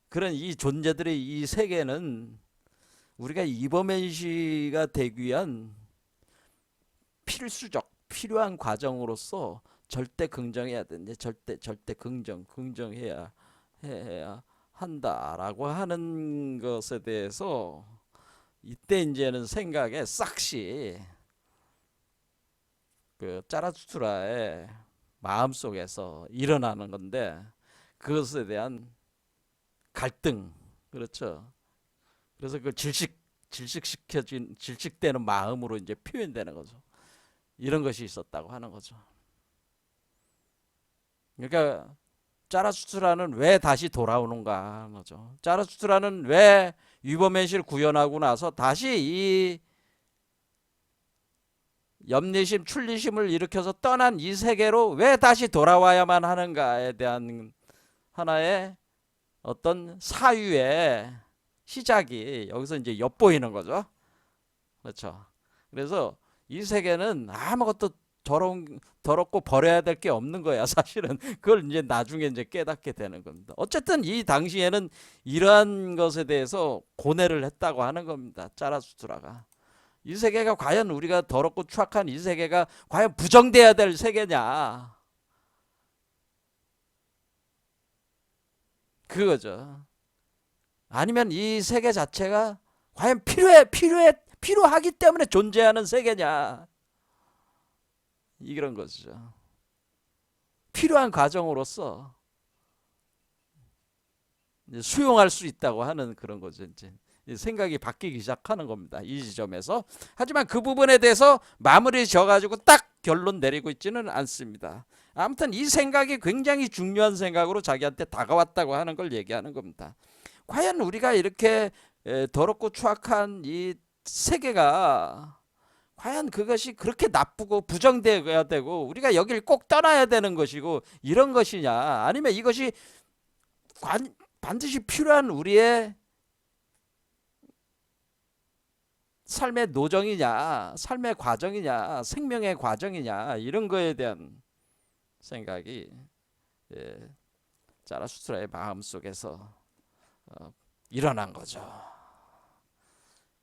그런 이 존재들의 이 세계는 우리가 이버맨시가 되기 위한 필요한 과정으로서 절대 긍정해야 되는데, 절대 긍정해야 해야 한다라고 하는 것에 대해서 이때 이제는 생각에 싹시 그 짜라투트라의 마음속에서 일어나는 건데, 그것에 대한 갈등, 그렇죠. 그래서 그 질식되는 마음으로 이제 표현되는 거죠. 이런 것이 있었다고 하는 거죠. 그러니까 짜라투트라는 왜 다시 돌아오는가 하는 거죠. 짜라투트라는 왜 위버맨시를 구현하고 나서 다시 이 염리심, 출리심을 일으켜서 떠난 이 세계로 왜 다시 돌아와야만 하는가에 대한 하나의 어떤 사유의 시작이 여기서 이제 엿보이는 거죠. 그렇죠. 그래서 이 세계는 아무것도 더럽고 버려야 될 게 없는 거야, 사실은. 그걸 이제 나중에 이제 깨닫게 되는 겁니다. 어쨌든 이 당시에는 이러한 것에 대해서 고뇌를 했다고 하는 겁니다. 자라수트라가. 이 세계가 과연 우리가 더럽고 추악한 이 세계가 과연 부정돼야 될 세계냐, 그거죠. 아니면 이 세계 자체가 과연 필요하기 때문에 존재하는 세계냐, 이런 것이죠. 필요한 과정으로서 수용할 수 있다고 하는 그런 거죠. 이제 생각이 바뀌기 시작하는 겁니다, 이 지점에서. 하지만 그 부분에 대해서 마무리 져가지고 딱 결론 내리고 있지는 않습니다. 아무튼 이 생각이 굉장히 중요한 생각으로 자기한테 다가왔다고 하는 걸 얘기하는 겁니다. 과연 우리가 이렇게 더럽고 추악한 이 세계가 과연 그것이 그렇게 나쁘고 부정되어야 되고 우리가 여길 꼭 떠나야 되는 것이고 이런 것이냐, 아니면 이것이 반드시 필요한 우리의 삶의 노정이냐, 삶의 과정이냐, 생명의 과정이냐, 이런 거에 대한 생각이 자라수트라의 마음속에서 일어난 거죠.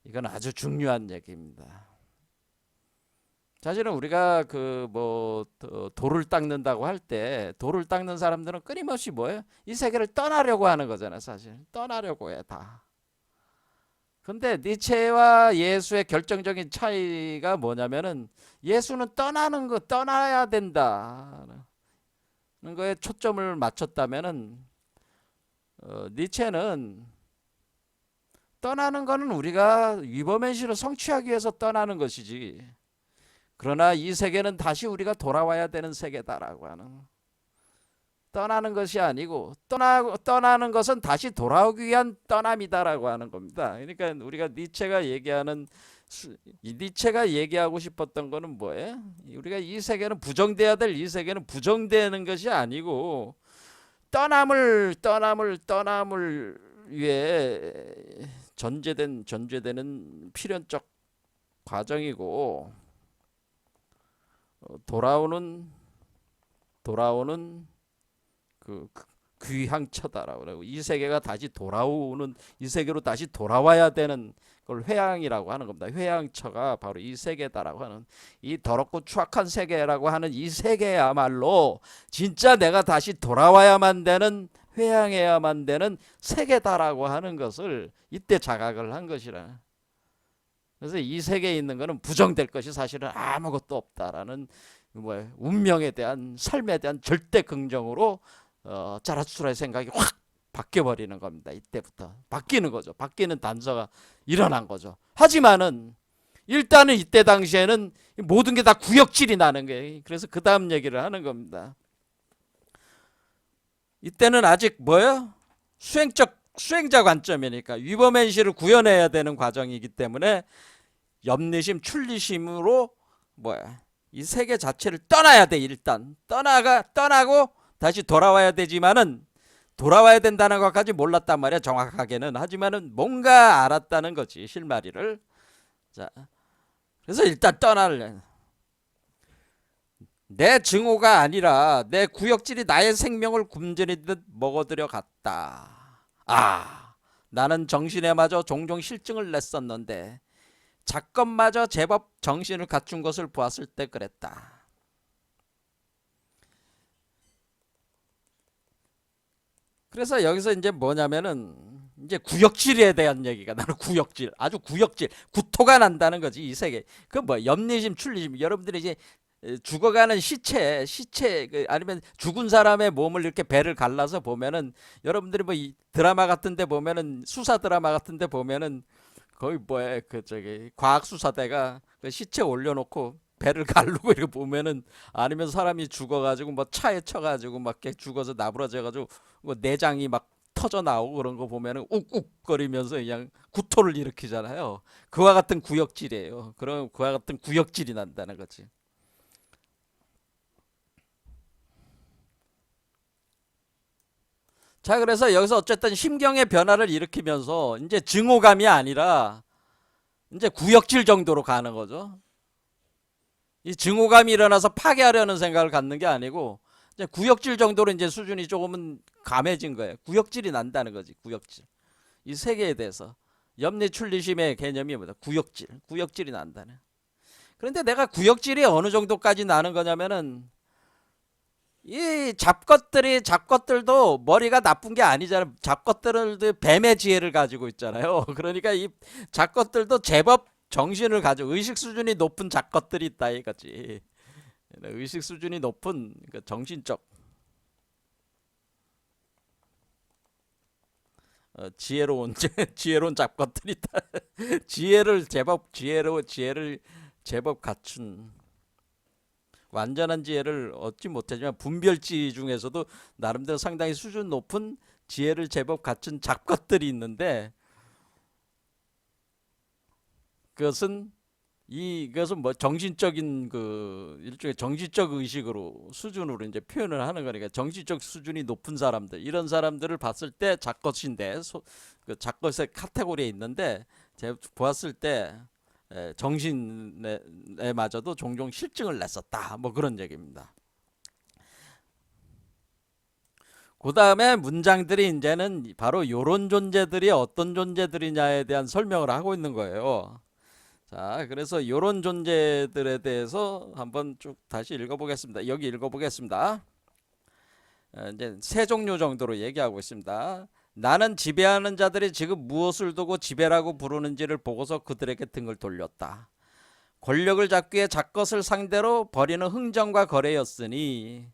이건 아주 중요한 얘기입니다. 사실은 우리가 돌을 닦는다고 할 때 돌을 닦는 사람들은 끊임없이 뭐예요? 이 세계를 떠나려고 하는 거잖아요. 사실 떠나려고 해 다. 근데 니체와 예수의 결정적인 차이가 뭐냐면은 예수는 떠나야 된다는 거에 초점을 맞췄다면은 니체는 떠나는 거는 우리가 위버맨시를 성취하기 위해서 떠나는 것이지, 그러나 이 세계는 다시 우리가 돌아와야 되는 세계다라고 하는, 떠나는 것이 아니고 떠나는 것은 다시 돌아오기 위한 떠남이다라고 하는 겁니다. 그러니까 우리가 니체가 얘기하고 싶었던 거는 뭐예요? 우리가 이 세계는 부정돼야 될 이 세계는 부정되는 것이 아니고 떠남을 위해 전제되는 필연적 과정이고, 돌아오는 그 귀향처다라고 그러고, 이 세계가 다시 돌아오는, 이 세계로 다시 돌아와야 되는 걸 회향이라고 하는 겁니다. 회향처가 바로 이 세계다라고 하는, 이 더럽고 추악한 세계라고 하는 이 세계야말로 진짜 내가 다시 돌아와야만 되는, 회향해야만 되는 세계다라고 하는 것을 이때 자각을 한 것이라. 그래서 이 세계에 있는 것은 부정될 것이 사실은 아무것도 없다라는 운명에 대한, 삶에 대한 절대 긍정으로 자라수트라의 생각이 확 바뀌어버리는 겁니다. 이때부터 바뀌는 거죠. 바뀌는 단서가 일어난 거죠. 하지만은 일단은 이때 당시에는 모든 게 다 구역질이 나는 거예요. 그래서 그 다음 얘기를 하는 겁니다. 이때는 아직 뭐예요? 수행자 관점이니까 위버맨시를 구현해야 되는 과정이기 때문에 염리심, 출리심으로 이 세계 자체를 떠나야 돼. 일단 떠나고 다시 돌아와야 되지만은, 돌아와야 된다는 것까지 몰랐단 말이야, 정확하게는. 하지만은 뭔가 알았다는 거지, 실마리를. 자, 그래서 일단 떠날래. 내 증오가 아니라 내 구역질이 나의 생명을 굶주리듯 먹어들여 갔다. 나는 정신에 마저 종종 실증을 냈었는데 작건마저 제법 정신을 갖춘 것을 보았을 때 그랬다. 그래서 여기서 이제 뭐냐면은 이제 구역질에 대한 얘기가, 나는 구역질, 아주 구역질, 구토가 난다는 거지, 이 세계. 염리심, 출리심. 여러분들이 이제 죽어가는 시체 아니면 죽은 사람의 몸을 이렇게 배를 갈라서 보면은, 여러분들이 이 드라마 같은데 보면은, 수사 드라마 같은데 보면은 거의 과학 수사대가 그 시체 올려놓고 배를 가르고 이렇게 보면은, 아니면 사람이 죽어가지고 차에 쳐가지고 이렇게 죽어서 나부러져가지고 내장이 막 터져 나오고 그런 거 보면은 욱욱거리면서 그냥 구토를 일으키잖아요. 그와 같은 구역질이에요. 그럼 그와 같은 구역질이 난다는 거지. 자, 그래서 여기서 어쨌든 심경의 변화를 일으키면서 이제 증오감이 아니라 이제 구역질 정도로 가는 거죠. 이 증오감이 일어나서 파괴하려는 생각을 갖는 게 아니고 이제 구역질 정도로 이제 수준이 조금은 감해진 거예요. 구역질이 난다는 거지. 구역질. 이 세계에 대해서 염리출리심의 개념이 뭐다? 구역질. 구역질이 난다는. 그런데 내가 구역질이 어느 정도까지 나는 거냐면은 이 잡것들도 머리가 나쁜 게 아니잖아요. 잡것들도 뱀의 지혜를 가지고 있잖아요. 그러니까 이 잡것들도 제법 정신을 가지고 의식 수준이 높은 잡것들이 있다 이거지. 의식 수준이 높은 그 정신적 지혜로운 지혜로운 잡것들이 있다. 지혜를 제법 갖춘 완전한 지혜를 얻지 못하지만 분별지 중에서도 나름대로 상당히 수준 높은 지혜를 제법 갖춘 잡것들이 있는데 그것은 이것은 뭐 정신적인 그 일종의 정신적 의식으로 수준으로 이제 표현을 하는 거니까 정신적 수준이 높은 사람들 이런 사람들을 봤을 때 잡것인데 그 잡것의 카테고리에 있는데 제가 보았을 때 정신에마저도 종종 실증을 냈었다 뭐 그런 얘기입니다. 그 다음에 문장들이 이제는 바로 요런 존재들이 어떤 존재들이냐에 대한 설명을 하고 있는 거예요. 자, 그래서 요런 존재들에 대해서 한번 쭉 다시 읽어보겠습니다. 여기 읽어보겠습니다. 이제 세 종류 정도로 얘기하고 있습니다. 나는 지배하는 자들이 지금 무엇을 두고 지배라고 부르는지를 보고서 그들에게 등을 돌렸다. 권력을 잡기 위해 작것을 상대로 벌이는 흥정과 거래였으니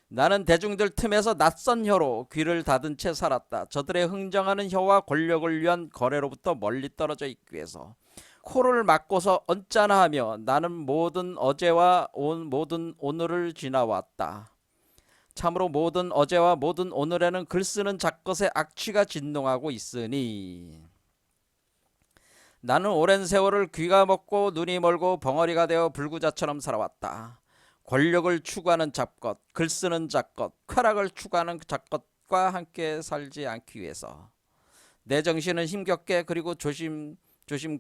나는 대중들 틈에서 낯선 혀로 귀를 닫은 채 살았다. 저들의 흥정하는 혀와 권력을 위한 거래로부터 멀리 떨어져 있기 위해서 코를 막고서 언짢아 하며 나는 모든 어제와 모든 오늘을 지나왔다. 참으로 모든 어제와 모든 오늘에는 글쓰는 작것의 악취가 진동하고 있으니 나는 오랜 세월을 귀가 먹고 눈이 멀고 벙어리가 되어 불구자처럼 살아왔다. 권력을 추구하는 잡것, 글쓰는 잡것, 쾌락을 추구하는 잡것과 함께 살지 않기 위해서 내 정신은 힘겹게 그리고 조심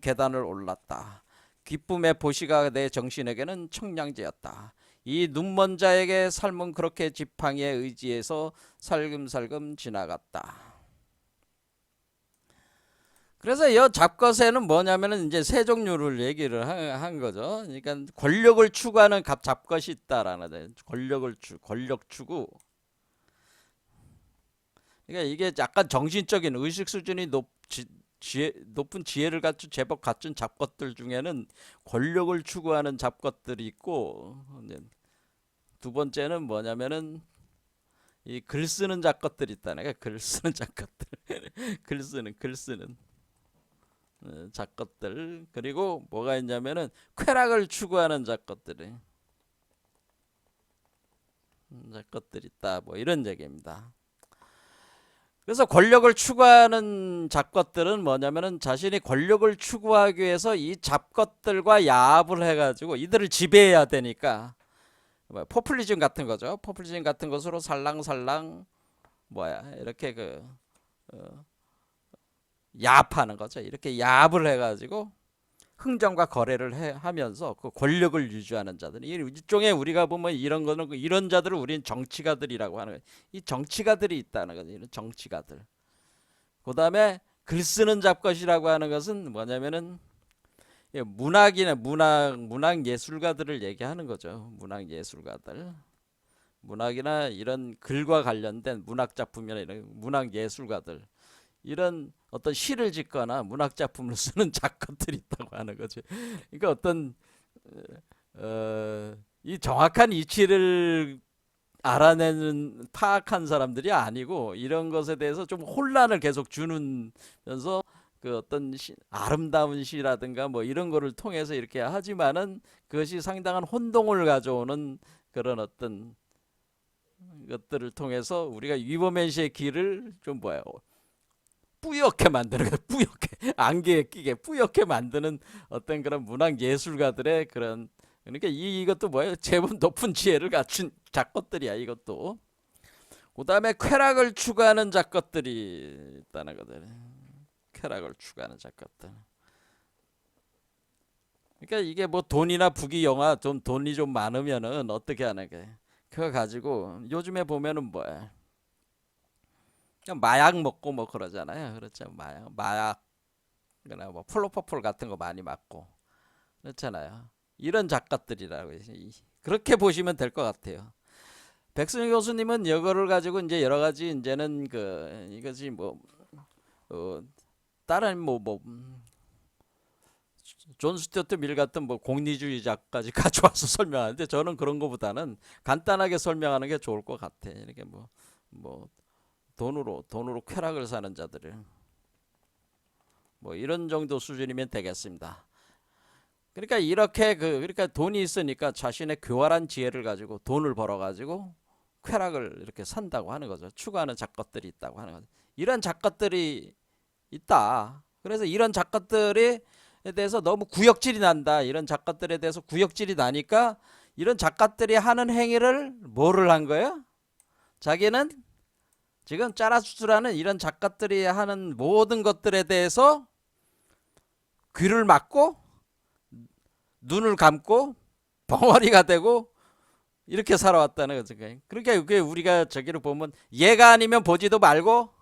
계단을 올랐다. 기쁨의 보시가 내 정신에게는 청량제였다. 이 눈먼 자에게 삶은 그렇게 지팡이에 의지해서 살금살금 지나갔다. 그래서 이 잡것에는 뭐냐면은 이제 세 종류를 얘기를 한 거죠. 그러니까 권력을 추구하는 잡것이 있다라는 데 권력 추구. 그러니까 이게 약간 정신적인 의식 수준이 높은 지혜를 갖춘 제법 갖춘 잡것들 중에는 권력을 추구하는 잡것들이 있고 두 번째는 뭐냐면은 이 글 쓰는 잡것들이 있다네. 글 쓰는 잡것들, 글 쓰는 잡것들. 그리고 뭐가 있냐면은 쾌락을 추구하는 잡것들이 있다. 뭐 이런 얘기입니다. 그래서 권력을 추구하는 잡것들은 뭐냐면은 자신이 권력을 추구하기 위해서 이 잡것들과 야합을 해가지고 이들을 지배해야 되니까 포퓰리즘 같은 거죠. 포퓰리즘 같은 것으로 살랑살랑 이렇게 야합하는 거죠. 이렇게 야합을 해가지고 흥정과 거래를 하면서 그 권력을 유지하는 자들. 일종의 우리가 보면 이런 거는 이런 자들을 우리는 정치가들이라고 하는 거예요. 이 정치가들이 있다는 거죠. 이런 정치가들. 그다음에 글 쓰는 잡것이라고 하는 것은 뭐냐면은 문학 예술가들을 얘기하는 거죠. 문학 예술가들. 문학이나 이런 글과 관련된 문학 작품이나 이런 문학 예술가들. 이런 어떤 시를 짓거나 문학 작품을 쓰는 작가들이 있다고 하는 거죠. 그러니까 어떤 이 정확한 이치를 알아내는 파악한 사람들이 아니고 이런 것에 대해서 좀 혼란을 계속 주면서 그 어떤 아름다운 시라든가 뭐 이런 거를 통해서 이렇게 하지만은 그것이 상당한 혼동을 가져오는 그런 어떤 것들을 통해서 우리가 위버맨 시의 길을 좀 뿌옇게 만드는 거, 뿌옇게 안개에 끼게 뿌옇게 만드는 어떤 그런 문학 예술가들의 그런 그러니까 이것도 제법 높은 지혜를 갖춘 작것들이야 이것도. 그다음에 쾌락을 추구하는 작것들이 있다는 거들. 쾌락을 추구하는 작것들. 그러니까 이게 뭐 돈이나 부귀영화 좀 돈이 좀 많으면은 어떻게 하는 게 그거 가지고 요즘에 보면은 뭐야 그냥 마약 먹고 뭐 그러잖아요. 그렇죠. 마약 그나 뭐 플로퍼폴 같은 거 많이 맞고 그렇잖아요. 이런 작가들이라고 그렇게 보시면 될 것 같아요. 백승희 교수님은 이거를 가지고 이제 여러 가지 이제는 그 이것이 뭐 어, 다른 존 스튜어트 밀 같은 뭐 공리주의자까지 가져와서 설명하는데 저는 그런 거보다는 간단하게 설명하는 게 좋을 것 같아. 이렇게 뭐 돈으로 쾌락을 사는 자들을 뭐 이런 정도 수준이면 되겠습니다. 그러니까 이렇게 그러니까 돈이 있으니까 자신의 교활한 지혜를 가지고 돈을 벌어 가지고 쾌락을 이렇게 산다고 하는 거죠. 추구하는 작것들이 있다고 하는 거죠. 이런 작것들이 있다. 그래서 이런 작가들에 대해서 너무 구역질이 난다. 이런 작가들에 대해서 구역질이 나니까 이런 작가들이 하는 행위를 뭐를 한 거예요? 자기는 지금 짜라수수라는 이런 작가들이 하는 모든 것들에 대해서 귀를 막고 눈을 감고 벙어리가 되고 이렇게 살아왔다는 거죠. 그러니까 그게 우리가 저기를 보면 얘가 아니면 보지도 말고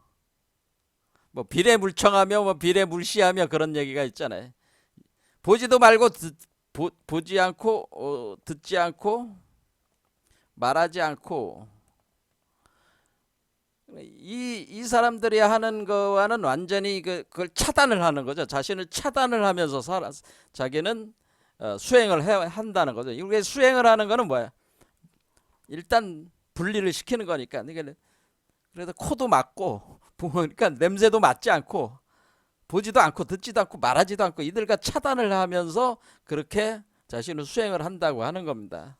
뭐 비례물청하며 뭐 비례물시하며 그런 얘기가 있잖아요. 보지도 말고 보지 않고 듣지 않고 말하지 않고 이 사람들이 하는 거와는 완전히 그걸 차단을 하는 거죠. 자신을 차단을 하면서 자기는 수행을 한다는 거죠. 이게 수행을 하는 거는 뭐야? 일단 분리를 시키는 거니까. 그래서 코도 막고 그러니까 냄새도 맡지 않고 보지도 않고 듣지도 않고 말하지도 않고 이들과 차단을 하면서 그렇게 자신을 수행을 한다고 하는 겁니다.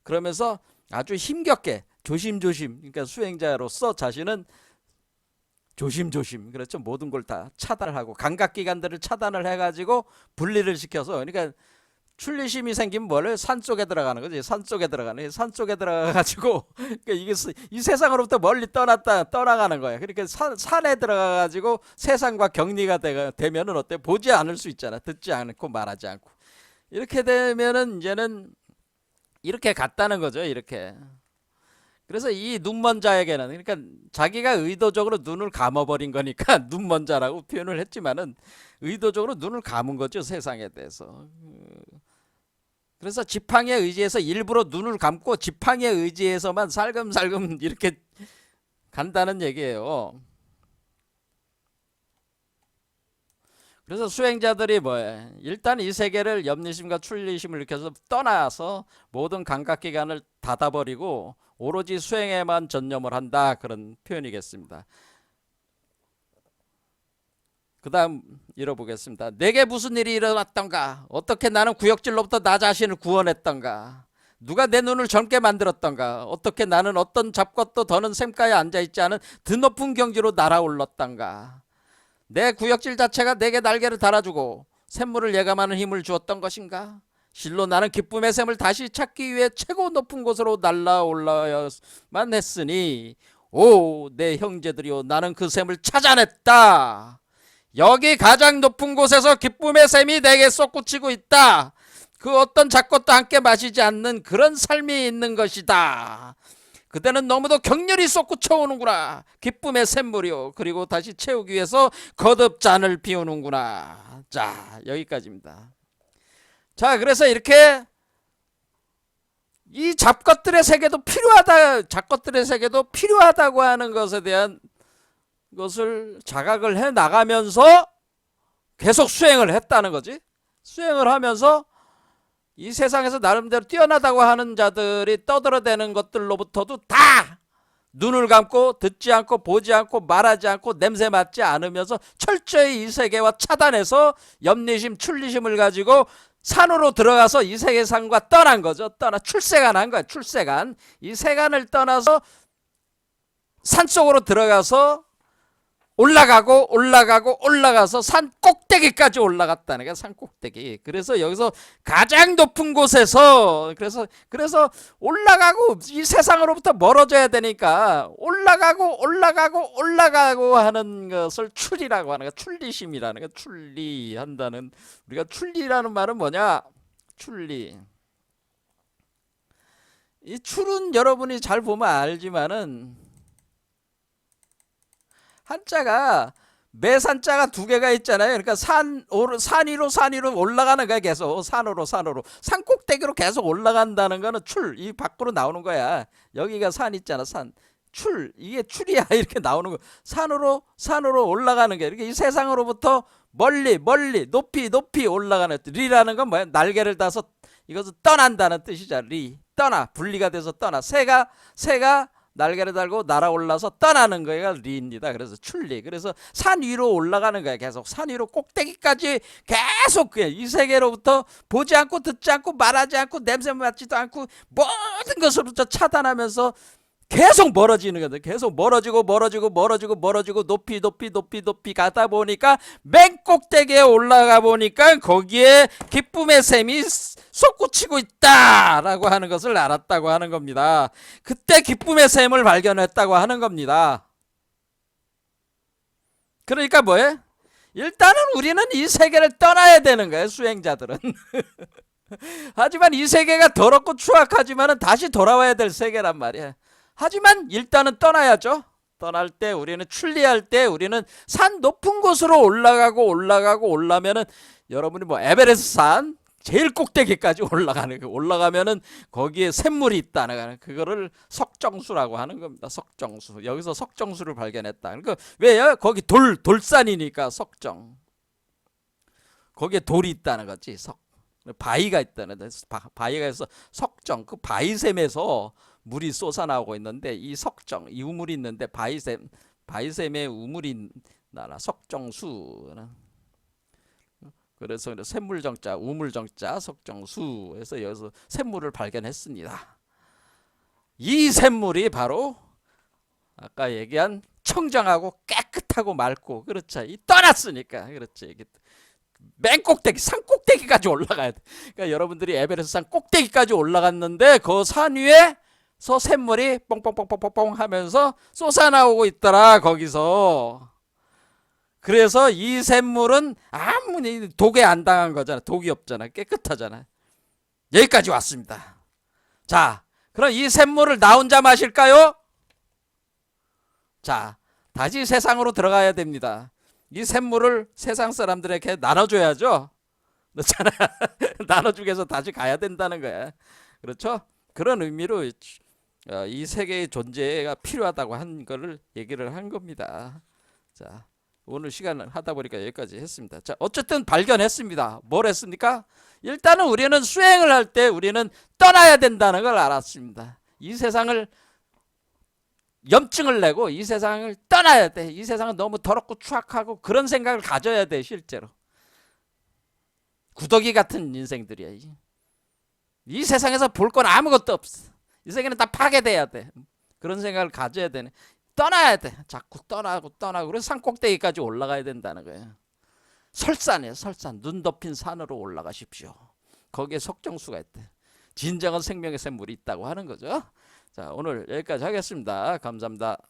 그러면서 아주 힘겹게 조심조심 그러니까 수행자로서 자신은 조심조심 그렇죠. 모든 걸 다 차단을 하고 감각기관들을 차단을 해가지고 분리를 시켜서 그러니까 출리심이 생기면 뭐를 산속에 들어가는 거지. 산속에 들어가가지고 그러니까 이게 이 세상으로부터 멀리 떠나가는 거야. 그러니까 산에 들어가가지고 세상과 격리가 되면은 어때? 보지 않을 수 있잖아. 듣지 않고 말하지 않고 이렇게 되면은 이제는 이렇게 갔다는 거죠. 이렇게. 그래서 이 눈먼 자에게는 그러니까 자기가 의도적으로 눈을 감아버린 거니까 눈먼 자라고 표현을 했지만은 의도적으로 눈을 감은 거죠. 세상에 대해서. 그래서 지팡이에 의지해서 일부러 눈을 감고 지팡이에 의지해서만 살금살금 이렇게 간다는 얘기예요. 그래서 수행자들이 뭐예요? 일단 이 세계를 염리심과 출리심을 일으켜서 떠나서 모든 감각기관을 닫아버리고 오로지 수행에만 전념을 한다. 그런 표현이겠습니다. 그 다음 읽어보겠습니다. 내게 무슨 일이 일어났던가? 어떻게 나는 구역질로부터 나 자신을 구원했던가? 누가 내 눈을 젊게 만들었던가? 어떻게 나는 어떤 잡것도 더는 샘가에 앉아있지 않은 드높은 경지로 날아올랐던가? 내 구역질 자체가 내게 날개를 달아주고 샘물을 예감하는 힘을 주었던 것인가? 실로 나는 기쁨의 샘을 다시 찾기 위해 최고 높은 곳으로 날아올라야만 했으니 오 내 형제들이여 나는 그 샘을 찾아냈다. 여기 가장 높은 곳에서 기쁨의 샘이 내게 솟구치고 있다. 그 어떤 잡것도 함께 마시지 않는 그런 삶이 있는 것이다. 그때는 너무도 격렬히 솟구쳐 오는구나. 기쁨의 샘물이요. 그리고 다시 채우기 위해서 거듭 잔을 비우는구나. 자, 여기까지입니다. 자, 그래서 이렇게 이 잡것들의 세계도 필요하다고 하는 것에 대한 것을 자각을 해 나가면서 계속 수행을 했다는 거지. 수행을 하면서 이 세상에서 나름대로 뛰어나다고 하는 자들이 떠들어대는 것들로부터도 다 눈을 감고 듣지 않고 보지 않고 말하지 않고 냄새 맡지 않으면서 철저히 이 세계와 차단해서 염리심 출리심을 가지고 산으로 들어가서 이 세계상과 떠난 거죠. 출세간한 거야. 출세간. 이 세간을 떠나서 산속으로 들어가서 올라가서 산 꼭대기까지 올라갔다는 거야. 산 꼭대기. 그래서 여기서 가장 높은 곳에서 그래서 올라가고 이 세상으로부터 멀어져야 되니까 올라가고 하는 것을 출리라고 하는 거야. 출리심이라는 거야. 출리한다는, 우리가 출리라는 말은 뭐냐? 출리. 이 출은 여러분이 잘 보면 알지만은 한자가, 매산자가 두 개가 있잖아요. 그러니까 산 위로 올라가는 거야. 계속 산으로 산 꼭대기로 계속 올라간다는 거는 출, 이 밖으로 나오는 거야. 여기가 산 있잖아. 산 출, 이게 출이야. 이렇게 나오는 거. 산으로 올라가는 게, 이렇게 이 세상으로부터 멀리 높이 올라가는. 리라는 건 뭐야? 날개를 따서 이것은 떠난다는 뜻이잖아. 리, 떠나, 분리가 돼서 떠나. 새가 날개를 달고 날아올라서 떠나는 거가 리입니다. 그래서 출리. 그래서 산 위로 올라가는 거야. 계속 산 위로 꼭대기까지 계속 이 세계로부터 보지 않고 듣지 않고 말하지 않고 냄새 맡지도 않고 모든 것으로부터 차단하면서 계속 멀어지는 거다. 계속 멀어지고 높이 가다 보니까 맨 꼭대기에 올라가 보니까 거기에 기쁨의 샘이 솟구치고 있다라고 하는 것을 알았다고 하는 겁니다. 그때 기쁨의 샘을 발견했다고 하는 겁니다. 그러니까 뭐예요? 일단은 우리는 이 세계를 떠나야 되는 거예요. 수행자들은. 하지만 이 세계가 더럽고 추악하지만 다시 돌아와야 될 세계란 말이야. 하지만 일단은 떠나야죠. 떠날 때, 우리는 출리할 때 우리는 산 높은 곳으로 올라가면은, 여러분이 뭐 에베레스트 산 제일 꼭대기까지 올라가면은 거기에 샘물이 있다는, 그거를 석정수라고 하는 겁니다. 석정수. 여기서 석정수를 발견했다. 그러니까 왜요? 거기 돌산이니까 석정. 거기에 돌이 있다는 거지. 바위가 있다는, 바위가 있어 석정. 그 바위샘에서 물이 쏟아나오고 있는데, 이 석정, 이 우물이 있는데 바위샘에 우물이 나라 석정수. 그래서 샘물정자, 우물정자, 석정수에서 여기서 샘물을 발견했습니다. 이 샘물이 바로 아까 얘기한 청정하고 깨끗하고 맑고, 그렇죠. 이 떠났으니까, 그렇지. 맨 꼭대기, 산 꼭대기까지 올라가야 돼. 그러니까 여러분들이 에베레스트 산 꼭대기까지 올라갔는데 그 산 위에서 샘물이 뽕뽕뽕뽕뽕 하면서 쏟아나오고 있더라, 거기서. 그래서 이 샘물은 아무리 독에 안 당한 거잖아. 독이 없잖아. 깨끗하잖아. 여기까지 왔습니다. 자, 그럼 이 샘물을 나 혼자 마실까요? 자, 다시 세상으로 들어가야 됩니다. 이 샘물을 세상 사람들에게 나눠줘야죠. 그렇잖아. 나눠주기 위해서 다시 가야 된다는 거야. 그렇죠? 그런 의미로 이 세계의 존재가 필요하다고 한 거를 얘기를 한 겁니다. 자, 오늘 시간을 하다 보니까 여기까지 했습니다. 자, 어쨌든 발견했습니다. 뭘 했습니까? 일단은 우리는 수행을 할 때 우리는 떠나야 된다는 걸 알았습니다. 이 세상을 염증을 내고 이 세상을 떠나야 돼. 이 세상은 너무 더럽고 추악하고, 그런 생각을 가져야 돼. 실제로 구더기 같은 인생들이야. 이 세상에서 볼 건 아무것도 없어. 이 세계는 다 파괴돼야 돼. 그런 생각을 가져야 되네. 떠나야 돼. 자꾸 떠나고 그래서 산 꼭대기까지 올라가야 된다는 거예요. 설산이에요. 설산. 눈 덮인 산으로 올라가십시오. 거기에 석정수가 있대. 진정한 생명의 샘물이 있다고 하는 거죠. 자, 오늘 여기까지 하겠습니다. 감사합니다.